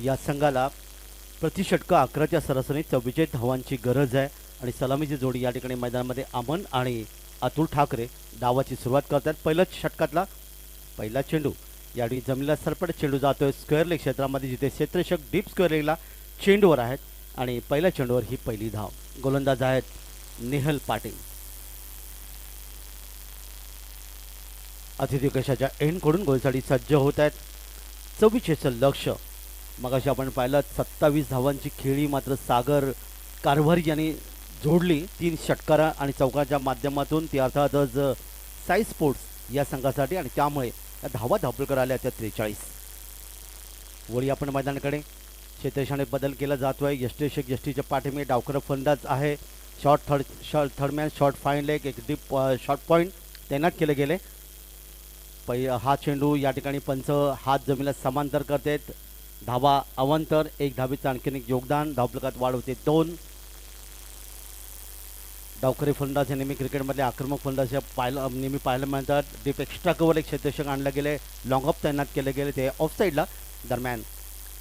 [SPEAKER 4] या संघाला प्रतिषटक 11च्या सरासरी 44 धावांची गरज आहे. आणि सलामीची जोडी या ठिकाणी मैदानामध्ये अमन आणि अतुल ठाकरे डावाची सुरुवात करतात. पहिल्याच षटकातला पहिला चेंडू यावेळी जमिनीला सरपट चेंडू जातोय स्क्वेअर लेग क्षेत्रामध्ये, जिथे क्षेत्ररक्षक डीप स्क्वेअर लेगला चेंडूवर आहेत. आणि पहिल्या चेंडूवर ही पहिली धाव. गोलंदाज आहेत नेहल पाटील. अतिथी कशाच्या एंडकडून गोलसाठी सज्ज होत आहेत. 24चं लक्ष. मगाशी आपण पाहिलं 27 धावांची खेळी मात्र सागर कारभारी यांनी जोडली 3 षटकारा आणि चौकाच्या माध्यमातून. ती अर्थातच साई स्पोर्ट्स या संघासाठी, आणि त्यामुळे या धावा धापलकर आल्या त्या 43. वळी आपण मैदानाकडे. क्षेत्रशाने बदल केला जातोय. यष्टीशक यष्टीच्या पाठीमे डावकर फलंदाज आहे. थर्डमॅन शॉर्ट फाईन लेग, एक डीप शॉर्ट पॉईंट तैनात केले गेले. हा चेंडू या ठिकाणी पंच हात जमिनीला समांतर करतात. धावा अवांतर, 1 धावेचं आणखीन एक योगदान. धावफलकात वाढ होते 2. डावखरे फलंदाज हे नेहमी क्रिकेटमधले आक्रमक फलंदाज नेहमी पाहायला मिळतात. डीप एक्स्ट्रा कव्हर एक क्षेत्ररक्षक आणले गेले. लॉंग ऑफ तैनात केले गेले ते ऑफ साईडला. दरम्यान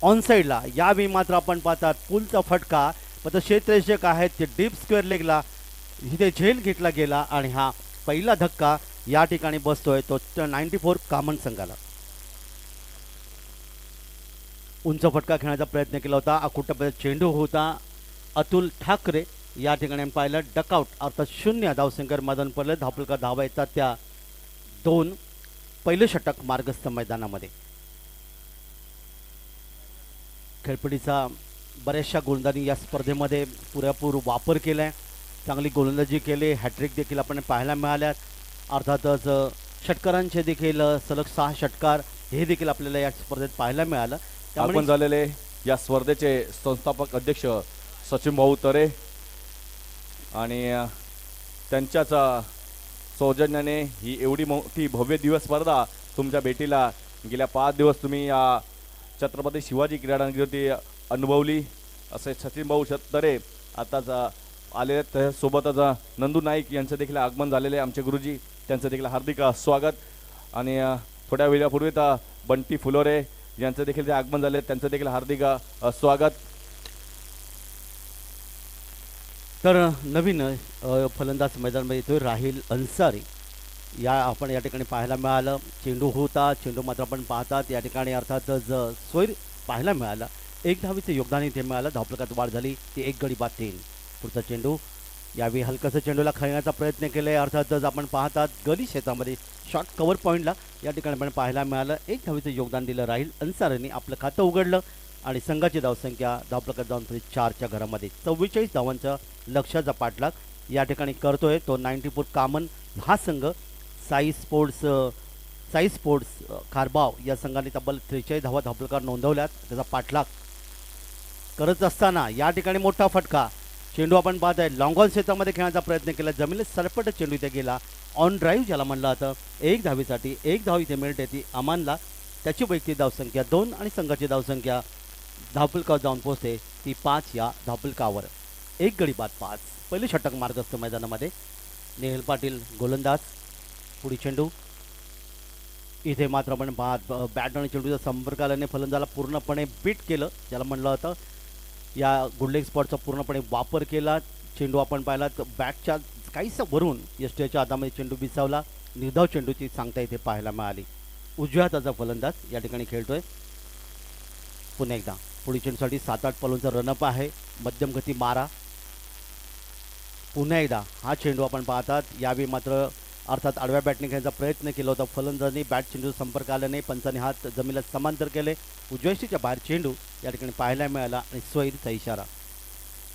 [SPEAKER 4] ऑन साईडला यावेळी मात्र आपण पाहतात पुलचा फटका. पण क्षेत्ररक्षक आहेत ते डीप स्क्वेअर लेगला इथे झेल घेतला गेला. आणि हा पहिला धक्का या ठिकाणी बसतोय तो 94 कॉमन संघाला. उंच फटका खेळण्याचा प्रयत्न केला होता. अकुटपणे चेंडू होता. अतुल ठाकरे या ठिकाणी पाहिलं डकआउट, अर्थात 0 धावसंख्येवर मैदान पडलं. धापलकर धावा येतात त्या 2. पहिलं षटक मार्गस्थ मैदानामध्ये. खेळपट्टीचा बऱ्याचशा गोलंदाजांनी या स्पर्धेमध्ये पुरेपूर वापर केला आहे. चांगली गोलंदाजी केली. हॅट्रिक देखील आपण पाहायला मिळाल्यात. अर्थातच षटकारांचे देखील सलग 6 षटकार हे देखील आपल्याला या स्पर्धेत पाहायला मिळालं.
[SPEAKER 2] आपण झालेले या स्पर्धेचे संस्थापक अध्यक्ष सचिन भाऊ तरे आणि त्यांच्याच सौजन्याने ही एवढी मोठी भव्य दिवस स्पर्धा तुमच्या भेटीला गेल्या 5 दिवस तुम्ही या छत्रपती शिवाजी क्रीडांगणावरती अनुभवली. असे सचिन भाऊ तरे आताच आलेले. सोबतच नंदू नाईक यांचं देखील आगमन झालेले आमचे गुरुजी, त्यांचं देखील हार्दिक स्वागत. आणि थोड्या वेळापूर्वी तर बंटी फुलोरे यांचं देखील जे आगमन झाले त्यांचं देखील हार्दिक स्वागत.
[SPEAKER 4] तर नवीन फलंदाज मैदानामध्ये येतोय राहिल अन्सारी. आपण या ठिकाणी पाहायला मिळालं. चेंडू होता. चेंडू मात्र आपण पाहतात या ठिकाणी अर्थातच स्वैर पाहायला मिळाला. 1 धावेचं योगदान इथे मिळालं. धावफलकात वाढ झाली ती 1 गडी बाद 3. पुढचा चेंडू यावेळी हलकासा चेंडूला खेळण्याचा प्रयत्न केला. अर्थातच आपण पाहतात गली क्षेत्रामध्ये शॉर्ट कव्हर पॉईंटला या ठिकाणी आपण पाहायला मिळालं. 1 धावेचं योगदान दिलं राहिल अन्सारीने. आपलं खातं उघडलं आणि संघाची धावसंख्या धावफलकात जाऊन 4च्या घरामध्ये 44 धावांचा लक्ष्याचा पाठलाग या ठिकाणी करतोय तो 94 कॉमन हा संघ. साई स्पोर्ट्स खारबाव या संघाने तब्बल 43 धावा धावफलकावर नोंदवल्यात. त्याचा पाठलाग करत असताना या ठिकाणी मोठा फटका. चेंडू आपण पाहत आहे लॉंग ऑन क्षेत्रामध्ये खेळण्याचा प्रयत्न केला. जमिनीत सरपट चेंडू इथे गेला. ऑन ड्राईव्ह ज्याला म्हणलं जातं. 1 धावेसाठी 1 धाव इथे मिळते ती अमानला. त्याची वैयक्तिक धावसंख्या 2 आणि संघाची धावसंख्या धावफलकावर जाऊन पोहोचते ती 5 या धावफलकावर. 1 गडी बाद 5. पहिले षटक मार्गस्थ मैदानामध्ये. नेहल पाटील गोलंदाज. पुढे चेंडू इथे मात्र आपण बॅट आणि चेंडूच्या संपर्काने फलंदाजाला पूर्णपणे बीट केलं ज्याला म्हणलं होतं. या गुडलेग स्पॉटचा पूर्णपणे वापर केला. चेंडू आपण पाहिला तर बॅटच्या काहीसं वरून यष्टीच्या हातामध्ये चेंडू बिसावला. निर्धाव चेंडूची सांगता इथे पाहायला मिळाली. उजव्या हाताचा फलंदाज या ठिकाणी खेळतोय. पुन्हा एकदा पुढे चेंडूसाठी 7-8 पलोंचा रनअप आहे. मध्यम गती मारा. पुन्हा एकदा हा चेंडू आपण पाहतात. यावेळी मात्र अर्थात आडव्या बॅटने खेळण्याचा प्रयत्न केला होता. फलंदाजांनी बॅट चेंडू संपर्क आला नाही. पंचाने हात जमिनीला समांतर केले. उजव्याशीच्या बाहेर चेंडू या ठिकाणी पाहायला मिळाला आणि स्वैरचा इशारा.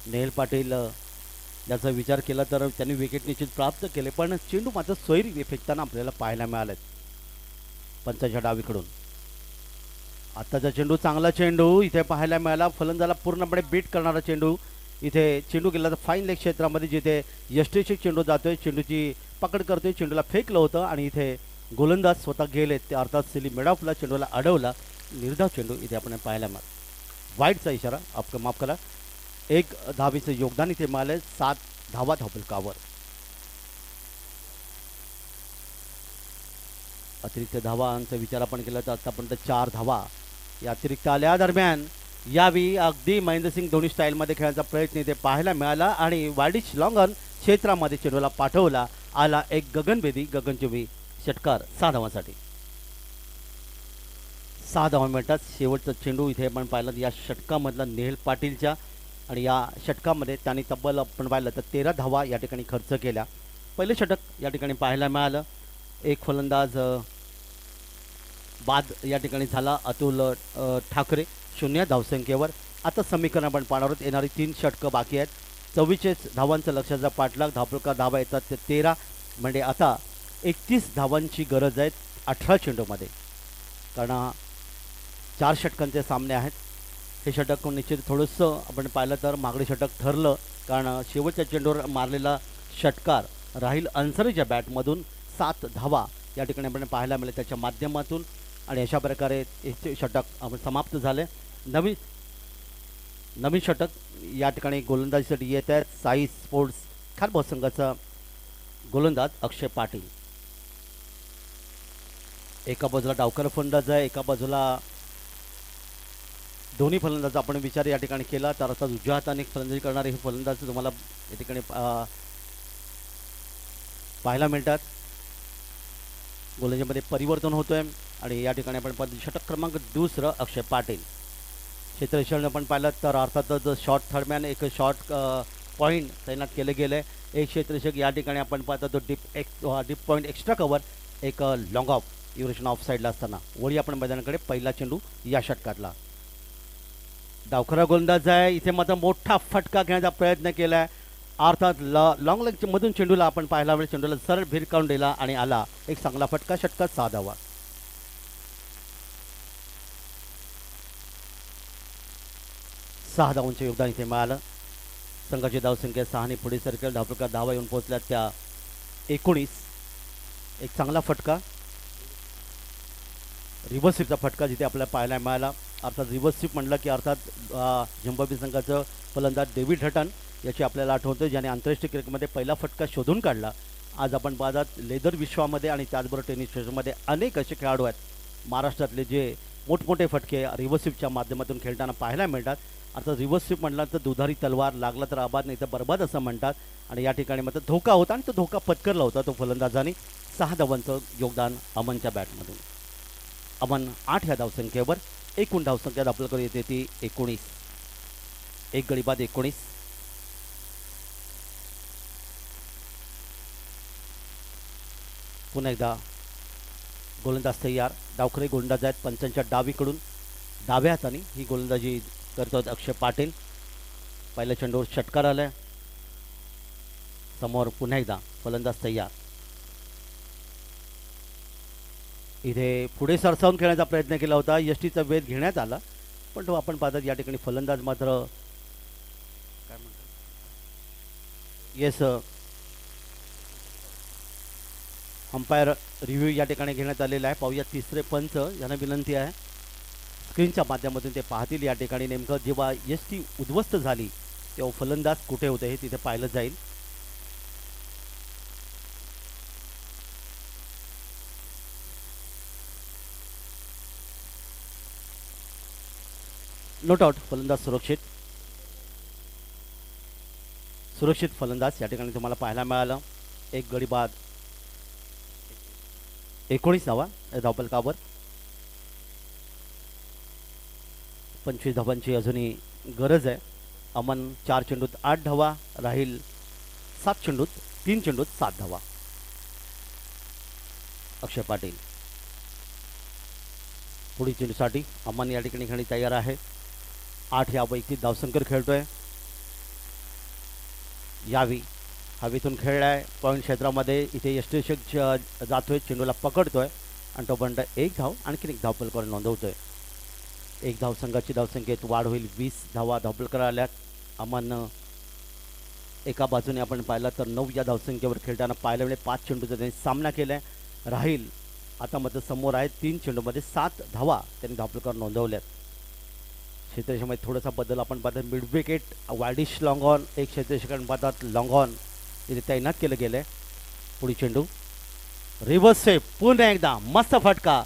[SPEAKER 4] नेहल पाटील याचा विचार केला तर त्यांनी विकेट निश्चित प्राप्त केले, पण चेंडू मात्र स्वैर फेकताना आपल्याला पाहायला मिळाले पंचाच्या डावीकडून. आत्ताचा चेंडू चांगला चेंडू इथे पाहायला मिळाला. फलंदाजाला पूर्णपणे बीट करणारा चेंडू. इथे चेंडू गेला तर फाईन लेग क्षेत्रामध्ये जिथे यष्टीशक चेंडू जातोय. चेंडूची पकड करतोय, चेंडूला फेकलं होतं आणि इथे गोलंदाज स्वतः गेले ते अर्थात सिली मेडॉफला चेंडूला अडवला. निर्धाव चेंडू इथे आपण पाहायला मिळाला. वाईटचा इशारा आपलं माफ करा. 1 धावेचं योगदान इथे मिळालं. 7 धावा धावफलकावर. अतिरिक्त धावांचा विचार आपण केला तर आतापर्यंत 4 धावा या अतिरिक्त आल्या. दरम्यान यावेळी अगदी महेंद्रसिंग धोनी स्टाईलमध्ये खेळण्याचा प्रयत्न इथे पाहायला मिळाला आणि वाडिश लॉंगन क्षेत्रामध्ये चेंडूला पाठवला. आला एक गगनचुंबी षटकार 6 धावांसाठी. 6 धावा मिळतात. शेवटचा चेंडू इथे आपण पाहिलं या षटकामधला नेहल पाटीलच्या आणि या षटकामध्ये त्यांनी तब्बल आपण पाहिलं तर 13 धावा या ठिकाणी खर्च केल्या. पहिले षटक या ठिकाणी पाहायला मिळालं. एक फलंदाज बाद या ठिकाणी झाला अतुल ठाकरे 0 धावसंख्येवर. आता समीकरण आपण पाहणार आहोत. येणारी 3 षटकं बाकी आहेत. 44 धावांचं लक्षाचा पाठलाग. धावफलका धावा येतात ते 13 म्हणजे आता 31 धावांची गरज आहे 18 चेंडूमध्ये. कारण 4 षटकांचे सामने आहेत. हे षटक निश्चित थोडंसं आपण पाहिलं तर मागणी षटक ठरलं कारण शेवटच्या चेंडूवर मारलेला षटकार राहील अन्सरीच्या बॅटमधून 7 धावा या ठिकाणी आपण पाहायला मिळेल त्याच्या माध्यमातून आणि अशा प्रकारे हे षटक आपण समाप्त झाले. नवीन षटक या ठिकाणी गोलंदाजीसाठी येत आहेत. साई स्पोर्ट्स खारबाव संघाचा गोलंदाज अक्षय पाटील. एका बाजूला डावकर फलंदाज आहे, एका बाजूला दोन्ही फलंदाज आपण विचार या ठिकाणी केला तर आता उजव्या हाताने फलंदाजी करणारे हे फलंदाज तुम्हाला या ठिकाणी पाहायला मिळतात. गोलंदाजीमध्ये परिवर्तन होतोय आणि या ठिकाणी आपण पाहतो षटक क्रमांक 2 अक्षय पाटील. क्षेत्ररक्षण आपण पाहिलं तर अर्थातच शॉर्ट थर्डमॅन एक शॉर्ट पॉईंट तैनात केले गेले. एक क्षेत्ररक्षक या ठिकाणी आपण पाहतो तो डीप पॉईंट एक्स्ट्रा कव्हर एक लॉंग ऑफ युरेशन ऑफ साईडला असताना. वळी आपण मैदानाकडे पहिला चेंडू या षटकातला. डावखरा गोलंदाज आहे. इथे मात्र मोठा फटका घेण्याचा प्रयत्न केला आहे. अर्थात लॉंग लेगच्या मधून चेंडूला आपण पाहिला वेळ चेंडूला सरळ भिरकावून दिला आणि आला एक चांगला फटका. षटकात 6 धावा. सहा धावांचे योगदान इथे मिळालं. संघाची धावसंख्या 6 पुढे सरकेल. धावफलकात धावा येऊन पोहोचल्या त्या 19. एक चांगला फटका रिव्हर्स स्वीपचा फटका जिथे आपल्याला पाहायला मिळाला. अर्थात रिव्हर्स स्वीप म्हटलं की अर्थात झिम्बाब्वे संघाचं फलंदाज डेव्हिड हटन याची आपल्याला आठवतं ज्याने आंतरराष्ट्रीय क्रिकेटमध्ये पहिला फटका शोधून काढला. आज आपण पाहतात लेदर विश्वामध्ये आणि त्याचबरोबर टेनिस क्षेत्रामध्ये अनेक असे खेळाडू आहेत महाराष्ट्रातले जे मोठमोठे फटके रिव्हर्स स्वीपच्या माध्यमातून खेळताना पाहायला मिळतात. आता रिव्हर्स स्वीप म्हटलं तर दुधारी तलवार लागला तर आबाद नाही तर बरबाद असं म्हणतात आणि या ठिकाणी मात्र धोका होता आणि तो धोका पत्करला होता तो फलंदाजाने. 6 धावांचं योगदान अमनच्या बॅटमधून. अमन 8 ह्या धावसंख्येवर. एकूण धावसंख्या आपल्याकडे येते ती 19. एक गडी बाद 19. पुन्हा एकदा गोलंदाज तयार. डावखरे गोलंदाज आहेत पंचांच्या डावीकडून. डाव्या हाताने ही गोलंदाजी करतात अक्षय पाटील. पहिल्या चेंडूवर षटकार आलाय. समोर पुन्हा एकदा फलंदाज तयार. इथे पुढे सरसावून खेळण्याचा प्रयत्न केला होता. यष्टीचा वेध घेण्यात आला पण तो आपण पाहतात या ठिकाणी फलंदाज मात्र काय म्हणतात येस अंपायर रिव्ह्यू या ठिकाणी घेण्यात आलेला आहे. पाहूया तिसरे पंच यांना विनंती आहे स्क्रीनच्या माध्यमातून ते पाहतील या ठिकाणी नेमकं जेव्हा यष्टी उद्ध्वस्त झाली तेव्हा फलंदाज कुठे होते हे तिथे पाहिलं जाईल. Note out. फलंदाज सुरक्षित फलंदाज या ठिकाणी तुम्हाला पाहायला मिळालं. एक गडी बाद 19 धावा धावफलकावर. 25 धावांची अजूनही गरज आहे. अमन 4 चेंडूत 8 धावा. राहील 3 चेंडूत 7 धावा. अक्षय पाटील पुढील चेंडूसाठी अमन या ठिकाणी खेळणी तयार आहे. 8 यापैकी धावसंकर खेळतोय. यावी हवेतून खेळलाय पॉईंट क्षेत्रामध्ये. इथे यष्टीरक्षक जातोय चेंडूला पकडतोय आणि तोपर्यंत 1 धाव आणखीन 1 धावफलकावर नोंदवतोय. 1 धाव संघाची धावसंख्येत वाढ होईल. 20 धावा धावफलकार आल्यात. अमन एका बाजूने आपण पाहिलं तर 9 या धावसंख्येवर खेळताना पाहायला मिळेल. 5 चेंडूचा त्यांनी सामना केलाय. राहील आता मात्र समोर आहे. 3 चेंडूमध्ये 7 धावा त्यांनी धावफलकावर नोंदवल्यात. क्षेत्ररक्षणामध्ये थोडासा बदल आपण पाहतात. Mid wicket wide-ish long on, एक क्षेत्ररक्षण पाहतात लॉंग ऑन इथे तैनात केलं गेलं आहे. पुढील चेंडू रिव्हर्स सेप, पुन्हा एकदा मस्त फटका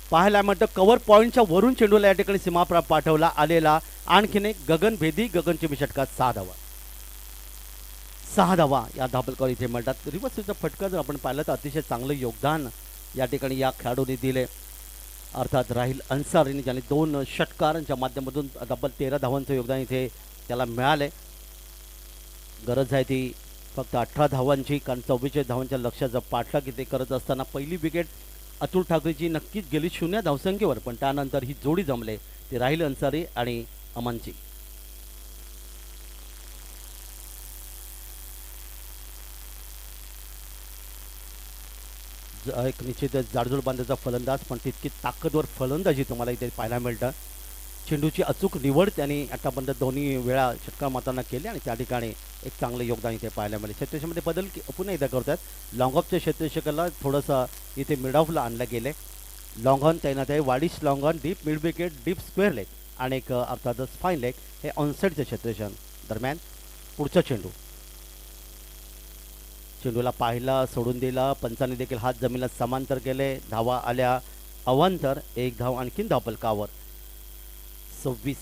[SPEAKER 4] पाहायला मिळतं. कव्हर पॉईंटच्या वरून चेंडूला या ठिकाणी सीमाप्रा पाठवला आलेला आणखीन एक गगनभेदी गगनचुंबी षटकात 6 धावा. 6 धावा या धावफलकावर इथे मिळतात. रिव्हर्स सेपचा फटका जर आपण पाहिलं तर अतिशय चांगलं योगदान या ठिकाणी या खेळाडूंनी दिले. अर्थात राहील अन्सारीने ज्याने 2 षटकारांच्या माध्यमातून तब्बल 13 धावांचं योगदान इथे त्याला मिळालं. गरज आहे ती फक्त 18 धावांची, कारण 44 धावांच्या लक्ष्याचा पाठलाग इथे करत असताना पहिली विकेट अतुल ठाकरेची नक्कीच गेली 0 धावसंख्येवर, पण त्यानंतर ही जोडी जमले ती राहील अन्सारी आणि अमनची. एक निश्चितच जाडजूड बांधाचा फलंदाज, पण तितकी ताकदवर फलंदाजी तुम्हाला इथे पाहायला मिळतं. चेंडूची अचूक निवड त्यांनी आतापर्यंत दोन्ही वेळा षटकार मातांना केले आणि त्या ठिकाणी एक चांगलं योगदान इथे पाहायला मिळेल. क्षेत्ररक्षणामध्ये बदल पुन्हा एकदा करतात. लॉंग ऑफच्या क्षेत्ररक्षकाला थोडंसं इथे मिड ऑफला आणलं गेले. लॉंग ऑन तैनात आहे. वाडिश long on, deep mid wicket, deep square leg आणि एक अर्थातच फाईन लेग हे ऑनसाईडचं क्षेत्ररक्षण. दरम्यान पुढचा चेंडू, चेंडूला पाहिला, सोडून दिला. पंचांनी देखील हात जमिनीला समांतर केले. धावा आल्या अवांतर. एक धाव आणखीन धावफलकावर. 26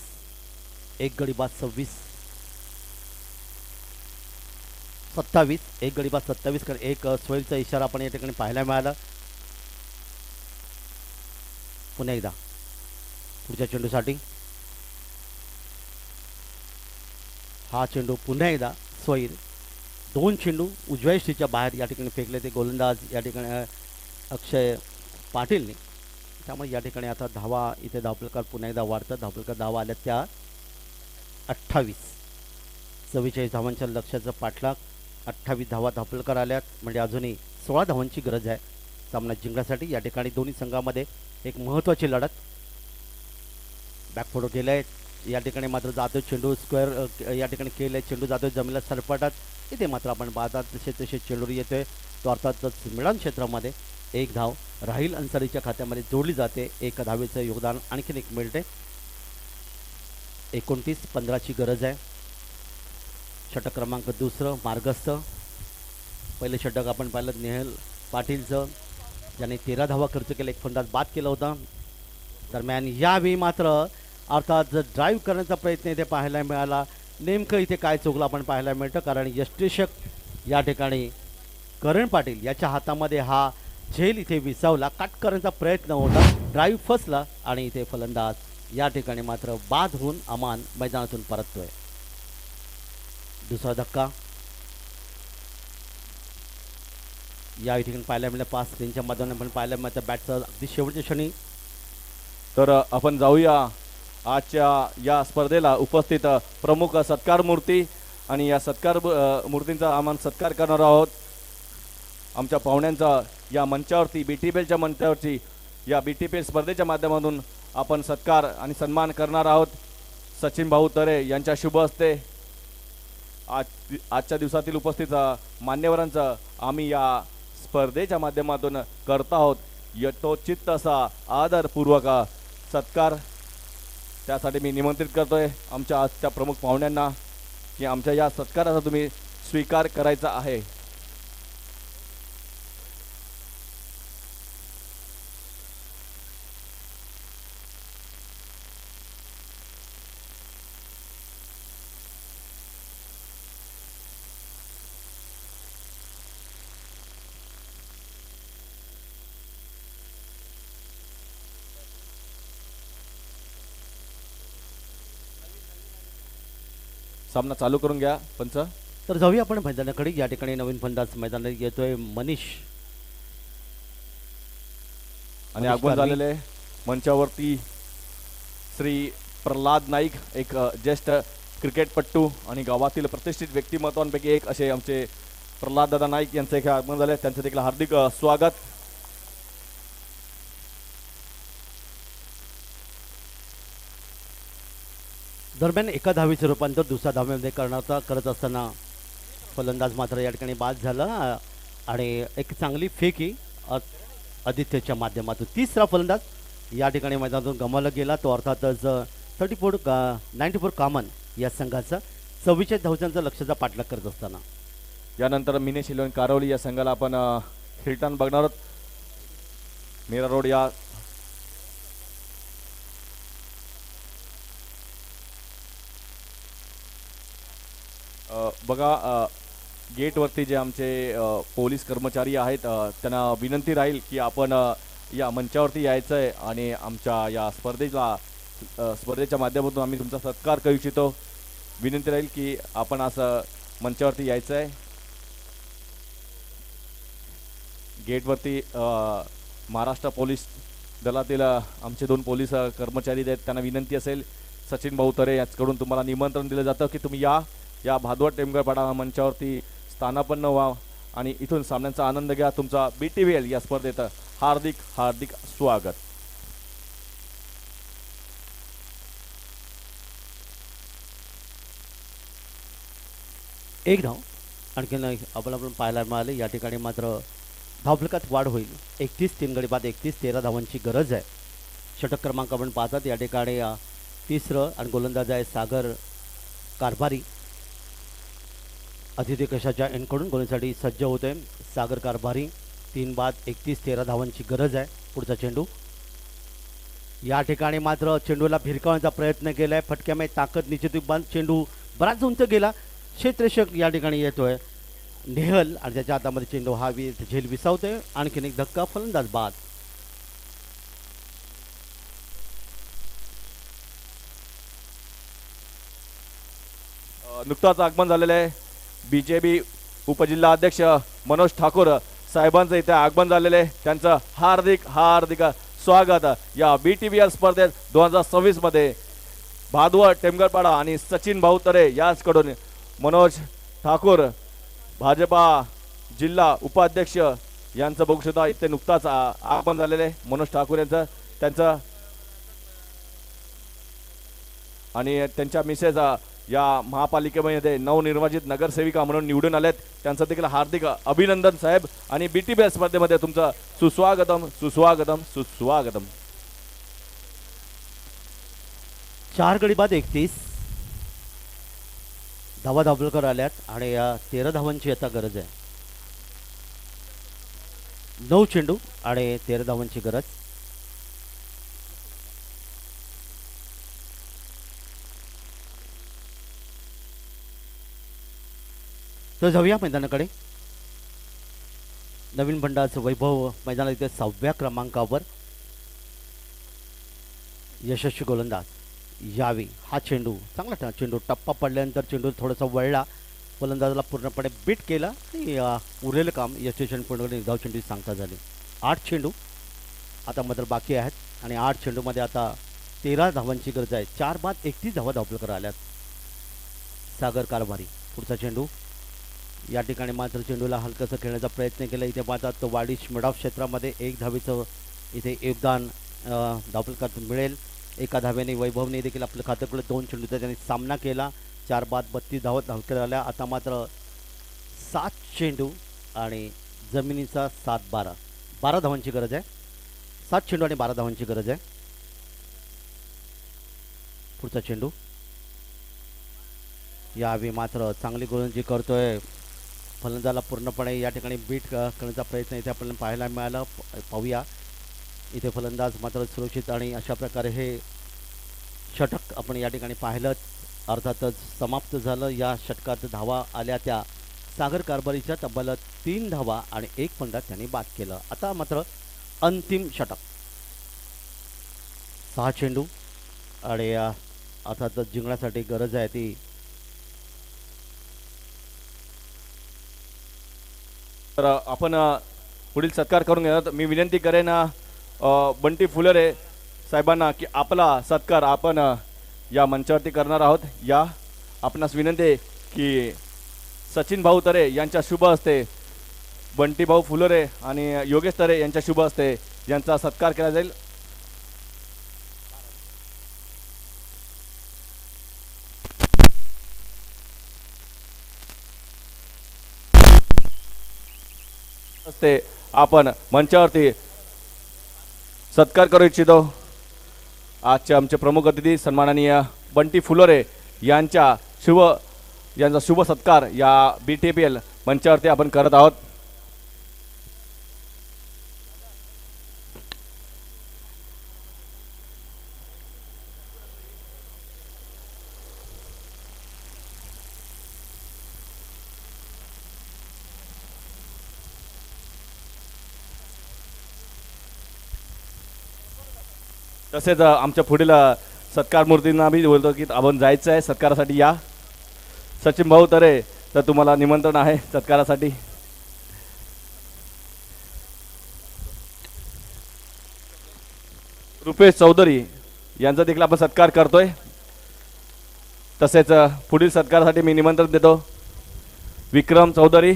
[SPEAKER 4] एक गडी बाद 26 27 एक गडी बाद 27 कर एक सोयीचा इशारा आपण या ठिकाणी पाहायला मिळाला. पुन्हा एकदा पुढच्या चेंडूसाठी हा चेंडू पुन्हा एकदा सोयीर. 2 चेंडू उजव्या यष्टीच्या बाहेर या ठिकाणी फेकले ते गोलंदाज या ठिकाणी अक्षय पाटीलने. त्यामुळे या ठिकाणी आता धावा इथे धावफलकावर पुन्हा एकदा वाढतात. धावफलकावर धावा आल्या त्या 28. 44 धावांच्या लक्ष्याचं पाठलाग. 28 धावा धावफलकावर आल्यात, म्हणजे अजूनही 16 धावांची गरज आहे सामना जिंकण्यासाठी. या ठिकाणी दोन्ही संघामध्ये एक महत्त्वाची लढत. बॅकफोटो केलं आहे या ठिकाणी, मात्र जातो चेंडू स्क्वेअर या ठिकाणी केलं आहे. चेंडू जातो जमिनीला सरपटात. इथे मात्र आपण पाहतात तसे चेंडू येतोय तो अर्थातच मिळान क्षेत्रामध्ये. एक धाव राहील अन्सारीच्या खात्यामध्ये जोडली जाते. 1 धावेचं योगदान आणखीन एक मिळते. 29-15ची गरज आहे. षटक क्रमांक 2 मार्गस्थ. पहिले षटक आपण पाहिलं नेहल पाटीलचं, ज्याने 13 धावा खर्च केला, एक फलंदाज बाद केला होता. दरम्यान यावेळी मात्र अर्थात ड्राईव्ह करण्याचा प्रयत्न इथे पाहायला मिळाला. नेमकं इथे काय चुकलं आपण पाहायला मिळतं, कारण यष्टिषक या ठिकाणी करण पाटील याच्या हातामध्ये हा झेल इथे विसावला. कट करण्याचा प्रयत्न होता, ड्राईव्ह फसला आणि इथे फलंदाज या ठिकाणी मात्र बाद होऊन अमान मैदानातून परततोय. दुसरा धक्का या ठिकाणी पाहायला मिळाला. 5 स्क्रीनच्या माध्यमातून आपण पाहायला मिळतं बॅटचा अगदी शेवटच्या क्षणी.
[SPEAKER 2] तर आपण जाऊया आजच्या या स्पर्धेला उपस्थित प्रमुख सत्कार मूर्ती, आणि या सत्कार मूर्तींचा आम्ही सत्कार करणार आहोत. आमच्या पाहुण्यांचा या मंचावरती BTPLच्या मंचावरती या BTPL स्पर्धेच्या माध्यमातून आपण सत्कार आणि सन्मान करणार आहोत. सचिन भाऊ तरे यांच्या शुभ हस्ते आजच्या दिवसातील उपस्थित मान्यवरांचा आम्ही या स्पर्धेच्या माध्यमातून करत आहोत यथोचित असा आदरपूर्वक सत्कार. त्यासाठी मी निमंत्रित करतोय आमच्या आजच्या प्रमुख पाहुण्यांना की आमच्या या सत्काराचा तुम्ही स्वीकार करायचा आहे. सामना चालू करून घ्या पंच.
[SPEAKER 4] तर जाऊया आपण मैदानाकडे. या ठिकाणी नवीन फलंदाज मैदानात येतोय मनीष,
[SPEAKER 2] आणि आगमन झालेले मंचावरती श्री प्रल्हाद नाईक, एक ज्येष्ठ क्रिकेटपट्टू आणि गावातील प्रतिष्ठित व्यक्तिमत्वांपैकी एक असे आमचे प्रल्हाद दादा नाईक यांचे एक आगमन झाले. त्यांचं देखील हार्दिक स्वागत.
[SPEAKER 4] दरम्यान एका धावेचे रूपांतर दुसऱ्या धावेमध्ये करत असताना फलंदाज मात्र या ठिकाणी बाद झाला आणि एक चांगली फेकी आदित्यच्या माध्यमातून. तिसरा फलंदाज या ठिकाणी मैदानातून गमावला गेला, तो अर्थातच 94 कॉमन या संघाचा 44 धावचांचा लक्ष्याचा पाठलाग करत असताना.
[SPEAKER 2] यानंतर मिनेश इलेव्हन कारवली या संघाला आपण खेळताना बघणार आहोत. मीरा रोड या बघा गेटवरती जे आमचे पोलीस कर्मचारी आहेत त्यांना विनंती राहील की आपण या मंचावरती यायचं आहे आणि आमच्या या स्पर्धेच्या माध्यमातून आम्ही तुमचा सत्कार करू इच्छितो. विनंती राहील की आपण असं मंचावरती यायचं आहे. गेटवरती महाराष्ट्र पोलीस दलातील आमचे 2 पोलीस कर्मचारी आहेत, त्यांना विनंती असेल सचिन भाऊतरे याचकडून तुम्हाला निमंत्रण दिलं जातं की तुम्ही या भादवड टेमगरपाडा मंचावरती स्थानापन्न व्हा आणि इथून सामन्यांचा आनंद घ्या. तुमचा BTVL या स्पर्धेत हार्दिक हार्दिक स्वागत.
[SPEAKER 4] एक धाव आणखीन आपण पाहायला मिळाले. या ठिकाणी मात्र धावफलकात वाढ होईल. 31 गडी बाद 13 धावांची गरज आहे. षटक क्रमांक आपण पाहतात या ठिकाणी तिसरं आणि गोलंदाज आहे सागर कारभारी. आदित्य कशाच्या एंडकडून गोलंदाजीसाठी सज्ज होते सागर कारभारी. 3 बाद 13 धावांची गरज आहे. पुढचा चेंडू या ठिकाणी मात्र चेंडूला भिरकावण्याचा प्रयत्न केला आहे. फटक्यामध्ये ताकद निश्चित बांध चेंडू बराच उंच गेला. क्षेत्ररक्षक या ठिकाणी येतोय नेहल आणि त्याच्या हातामध्ये चेंडू हा झेल विसावतोय. आणखीन एक धक्का, फलंदाज बाद.
[SPEAKER 2] नुकताच आगमन झालेलं आहे BJP उपजिल्हा अध्यक्ष मनोज ठाकूर साहेबांचं इथे आगमन झालेलं आहे. त्यांचं हार्दिक हार्दिक स्वागत या BTVL स्पर्धेत 2026 मध्ये. भादवड टेमगरपाडा आणि सचिन भाऊतरे याचकडून मनोज ठाकूर भाजपा जिल्हा उपाध्यक्ष यांचं बघू शकता इथे नुकताच आगमन झालेलं आहे मनोज ठाकूर यांचं. त्यांचं आणि त्यांच्या मिसेस या महापालिकेमध्ये नवनिर्वाचित नगरसेविका म्हणून निवडून आलेत. त्यांचं देखील हार्दिक अभिनंदन साहेब. आणि BTVL स्पर्धेमध्ये तुमचं सुस्वागतम सुस्वागतम सुस्वागतम.
[SPEAKER 4] 4 गडी बाद 31 धावा धावलकर आल्यात आणि 13 धावांची आता गरज आहे. 9 चेंडू आणि 13 धावांची गरज. तर जाऊया मैदानाकडे. नवीन भंडारचं वैभव मैदानात इथे 6व्या क्रमांकावर यशस्वी गोलंदाज यावी. हा चेंडू चांगला चेंडू टप्पा पडल्यानंतर चेंडू थोडासा वळला, फलंदाजाला पूर्णपणे बीट केला आणि उरलेलं काम यशस्वी पूर्ण धाव चेंडू सांगता झाले. 8 चेंडू आता मात्र बाकी आहेत आणि 8 चेंडूमध्ये आता 13 धावांची गरज आहे. 4 बाद 31 धावा धावपलकर आल्यात सागर कारभारी. पुढचा चेंडू या ठिकाणी मात्र चेंडूला हलकंसं खेळण्याचा प्रयत्न केला. इथे पाहतात तो वाडीश मिडऑफ क्षेत्रामध्ये 1 धावेचं इथे योगदान धावपलकातून मिळेल. 1 धावेने वैभवने देखील आपलं खातं केलं. 2 चेंडूचा त्यांनी सामना केला. 4 बाद 32 धावा धावकर आल्या. आता मात्र 7 चेंडू आणि जमिनीचा 7-12 12 धावांची गरज आहे. 7 चेंडू आणि 12 धावांची गरज आहे. पुढचा चेंडू यावेळी मात्र चांगली गोलंदाजी करतोय. फलंदाजाला पूर्णपणे या ठिकाणी बीट करण्याचा प्रयत्न इथे आपल्याला पाहायला मिळाला. पाहूया इथे फलंदाज मात्र सुरक्षित आणि अशा प्रकारे हे षटक आपण या ठिकाणी पाहिलं. अर्थातच समाप्त झालं. या षटकात धावा आल्या त्या सागर कारभारीच्या तब्बल 3 धावा आणि 1 फलंदाज त्यांनी बाद केलं. आता मात्र अंतिम षटक. 6 चेंडू आणि अर्थातच जिंकण्यासाठी गरज आहे ती.
[SPEAKER 2] तर आपण पुढील सत्कार करून घेणार. मी विनंती करेन बंटी फुलरे साहेबांना की आपला सत्कार आपण या मंचावरती करणार आहोत. या आपणास विनंती आहे की सचिन भाऊ तरे यांच्या शुभ हस्ते बंटी भाऊ फुलरे आणि योगेश तरे यांच्या शुभ हस्ते यांचा सत्कार केला जाईल. ते आपण मंचावरती सत्कार करू इच्छितो. आजचे आमचे प्रमुख अतिथी सन्माननीय बंटी फुलोरे यांचा शुभ सत्कार या BTPL मंचावरती आपण करत आहोत. तसेच आमच्या पुढील सत्कार मूर्तींना आम्ही बोलतो की आपण जायचं आहे सत्कारासाठी. या सचिन भाऊ तरे, तर तुम्हाला निमंत्रण आहे सत्कारासाठी. रुपेश चौधरी यांचा देखील आपण सत्कार करतोय. तसेच पुढील सत्कारासाठी मी निमंत्रण देतो विक्रम चौधरी,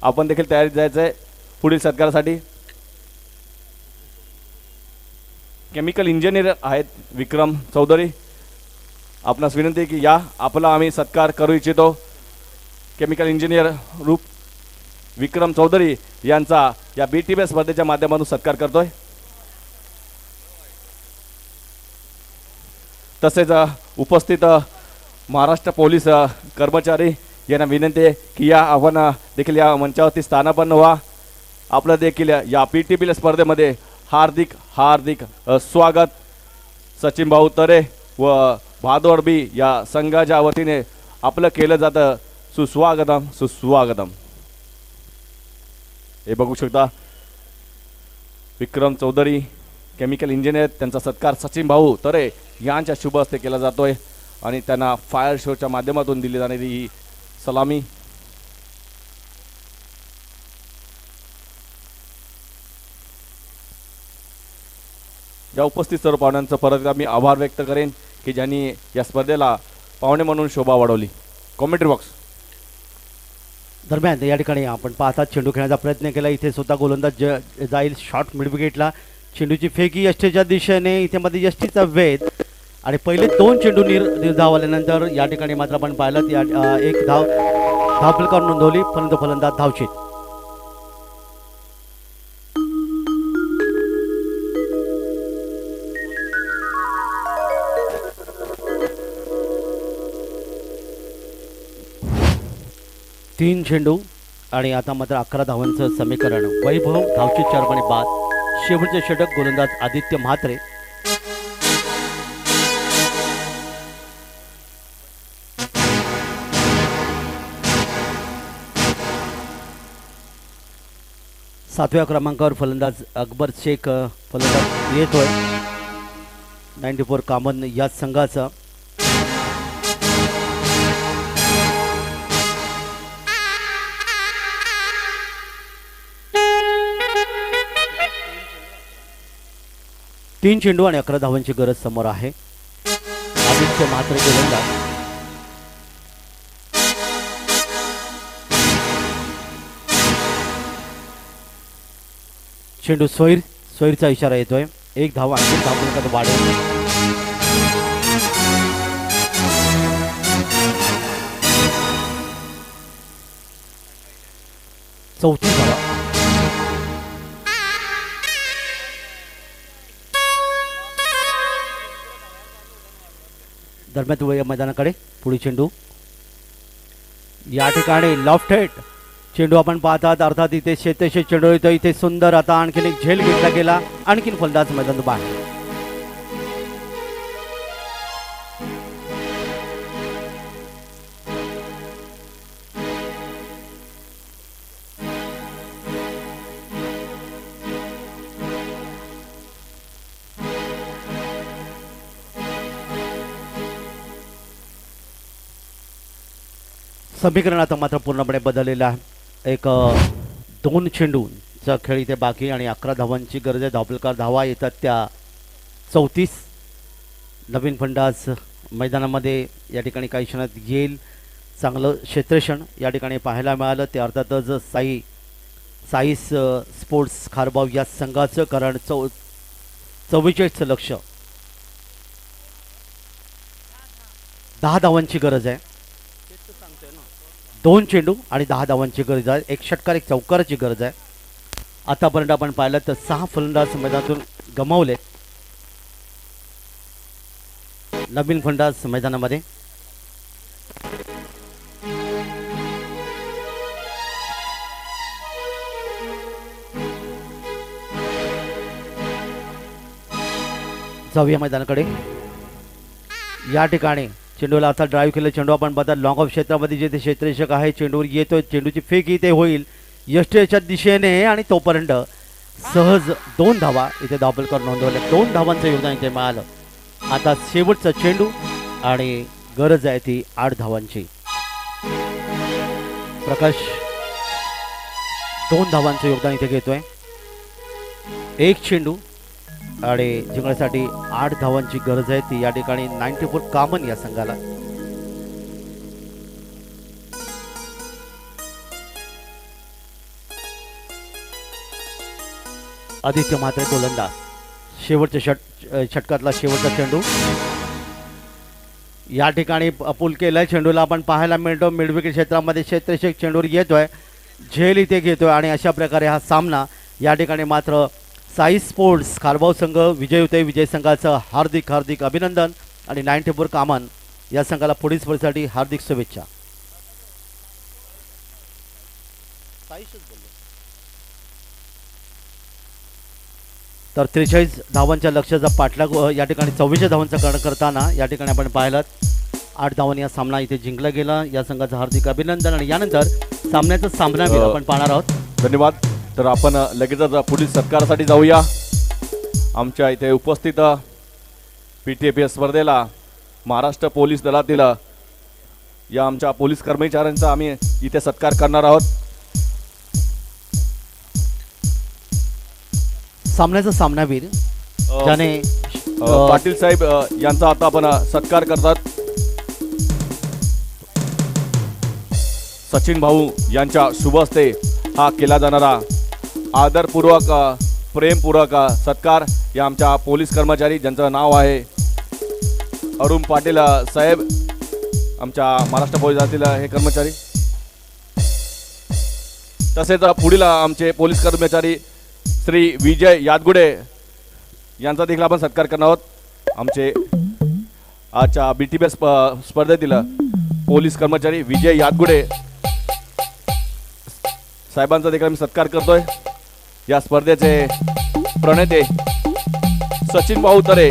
[SPEAKER 2] आपण देखील तयारीत जायचं आहे पुढील सत्कारासाठी. केमिकल इंजिनियर आहेत विक्रम चौधरी, आपणास विनंती आहे की या आपला आम्ही सत्कार करू इच्छितो. केमिकल इंजिनियर विक्रम चौधरी यांचा या BTPL स्पर्धेच्या माध्यमातून सत्कार करतोय. तसेच उपस्थित महाराष्ट्र पोलीस कर्मचारी यांना विनंती आहे की या आपण देखील या मंचावरती स्थानापन्न व्हा. आपलं देखील या BTPL स्पर्धेमध्ये हार्दिक हार्दिक स्वागत. सचिन भाऊ तरे व भादोड बी या संघाच्या वतीने आपलं केलं जातं सुस्वागतम सुस्वागतम. हे बघू शकता विक्रम चौधरी केमिकल इंजिनियर, त्यांचा सत्कार सचिन भाऊ तरे यांच्या शुभ हस्ते केला जातोय आणि त्यांना फायर शोच्या माध्यमातून दिली जाणारी ही सलामी. या उपस्थित सर्व पाहुण्यांचं परत एकदा मी आभार व्यक्त करेन की ज्यांनी या स्पर्धेला पाहुणे म्हणून शोभा वाढवली. Commentary box.
[SPEAKER 4] दरम्यान या ठिकाणी आपण पाहतात चेंडू खेळण्याचा प्रयत्न केला. इथे स्वतः गोलंदाज जाईल शॉट मिड विकेटला. चेंडूची फेकी यष्टीच्या दिशेने, इथे मध्ये यष्टीचा वेध आणि पहिले 2 चेंडू निर्धाव आल्यानंतर या ठिकाणी मात्र आपण पाहिलं एक धावफलकावर नोंदवली, परंतु फलंदाज धावशीत. तीन चेंडू आणि आता मात्र 11 धावांचं समीकरण. वैभव धावशीत 4 आणि बाद. शेवटचे षटक गोलंदाज आदित्य म्हात्रे. सातव्या क्रमांकावर फलंदाज अकबर शेख फलंदाज येतोय. 94 कामन या संघाचा. तीन चेंडू आणि 11 धावांची गरज समोर आहे. आदित्य म्हात्रे गोलंदाज. चेंडू सोयीरचा इशारा येतोय. एक धाव आणखी धावफलकात वाढेल. चौथी धावा. दरम्यान या मैदानाकडे पुढे चेंडू या ठिकाणी लॉफ्ट हेड चेंडू आपण पाहतात. अर्थात इथे शेतेशे चेंडू येतो. इथे सुंदर आता आणखीन एक झेल घेतला गेला. आणखीन फलंदाज मैदान बाहेर. समीकरण आता मात्र पूर्णपणे बदललेलं आहे. एक 2 चेंडूचा खेळ इथे बाकी आणि 11 धावांची गरज आहे. धावफलकावर धावा येतात त्या 34. नवीन फलंदाज मैदानामध्ये या ठिकाणी काही क्षणात येईल. चांगलं क्षेत्रक्षण या ठिकाणी पाहायला मिळालं. ते अर्थातच साईस स्पोर्ट्स खारबाव या संघाचं, कारण 44चं लक्ष. 10 धावांची गरज आहे. 2 चेंडू आणि 10 धावांची गरज आहे. एक षटकार एक चौकाराची गरज आहे. आतापर्यंत आपण पाहिलं तर 6 फलंदाज मैदानातून गमावले. नवीन फलंदाज मैदानामध्ये जाऊया मैदानाकडे. या ठिकाणी चेंडूला आता ड्राईव्ह केलं. चेंडू आपण बघा लॉंग ऑफ क्षेत्रामध्ये जे ते क्षेत्ररक्षक आहे चेंडूवर येतोय. चेंडूची फेक इथे होईल यष्टीच्या दिशेने आणि तोपर्यंत सहज 2 धावा इथे धावफलकावर नोंदवल्या. 2 धावांचं योगदान इथे मिळालं. आता शेवटचा चेंडू आणि गरज आहे ती 8 धावांची. प्रकाश 2 धावांचं योगदान इथे घेतोय. 1 चेंडू आणि जिंकण्यासाठी 8 धावांची गरज आहे ती या ठिकाणी 94 कॉमन या संघाला. आदित्य म्हात्रे गोलंदाज. शेवटच्या षटकातला शेवटचा चेंडू या ठिकाणी पूल केलाय. चेंडूला आपण पाहायला मिळतो मिडविकेट क्षेत्रामध्ये क्षेत्ररक्षक चेंडूवर येतोय. झेल इथे घेतोय आणि अशा प्रकारे हा सामना या ठिकाणी मात्र साई स्पोर्ट्स खारबाव संघ विजय होते. विजय संघाचं हार्दिक हार्दिक अभिनंदन आणि 94 कामन या संघाला पुढील स्पर्धेसाठी हार्दिक शुभेच्छा. तर 43 धावांच्या लक्ष्याचा पाठलाग या ठिकाणी 24 धावांचा करताना या ठिकाणी आपण पाहिलं 8 धावांनी हा सामना इथे जिंकला गेला. या संघाचं हार्दिक अभिनंदन आणि यानंतर सामन्याचा सामनावीर आपण पाहणार आहोत.
[SPEAKER 2] धन्यवाद. तर आपण लगेचच पुढील सत्कारासाठी जाऊया. आमच्या इथे उपस्थित PTFS स्पर्धेला महाराष्ट्र पोलीस दलातील या आमच्या पोलीस कर्मचाऱ्यांचा आम्ही इथे सत्कार करणार आहोत.
[SPEAKER 4] सामन्याचा सामनावीर ज्याने
[SPEAKER 2] पाटील साहेब यांचा आता आपण सत्कार करतात. सचिन भाऊ यांच्या शुभ हस्ते हा केला जाणारा आदरपूर्वक प्रेमपूर्वक सत्कार या आमच्या पोलीस कर्मचारी ज्यांचं नाव आहे अरुण पाटील साहेब, आमच्या महाराष्ट्र पोलिसातील हे कर्मचारी. तसेच पुढील आमचे पोलीस कर्मचारी श्री विजय यादगुडे यांचा देखील आपण सत्कार करणार आहोत. आमचे आजच्या BTPS स्पर्धेतील पोलीस कर्मचारी विजय यादगुडे साहेबांचा देखील आम्ही सत्कार करतोय. या स्पर्धेचे प्रणेते सचिन भाऊ तरे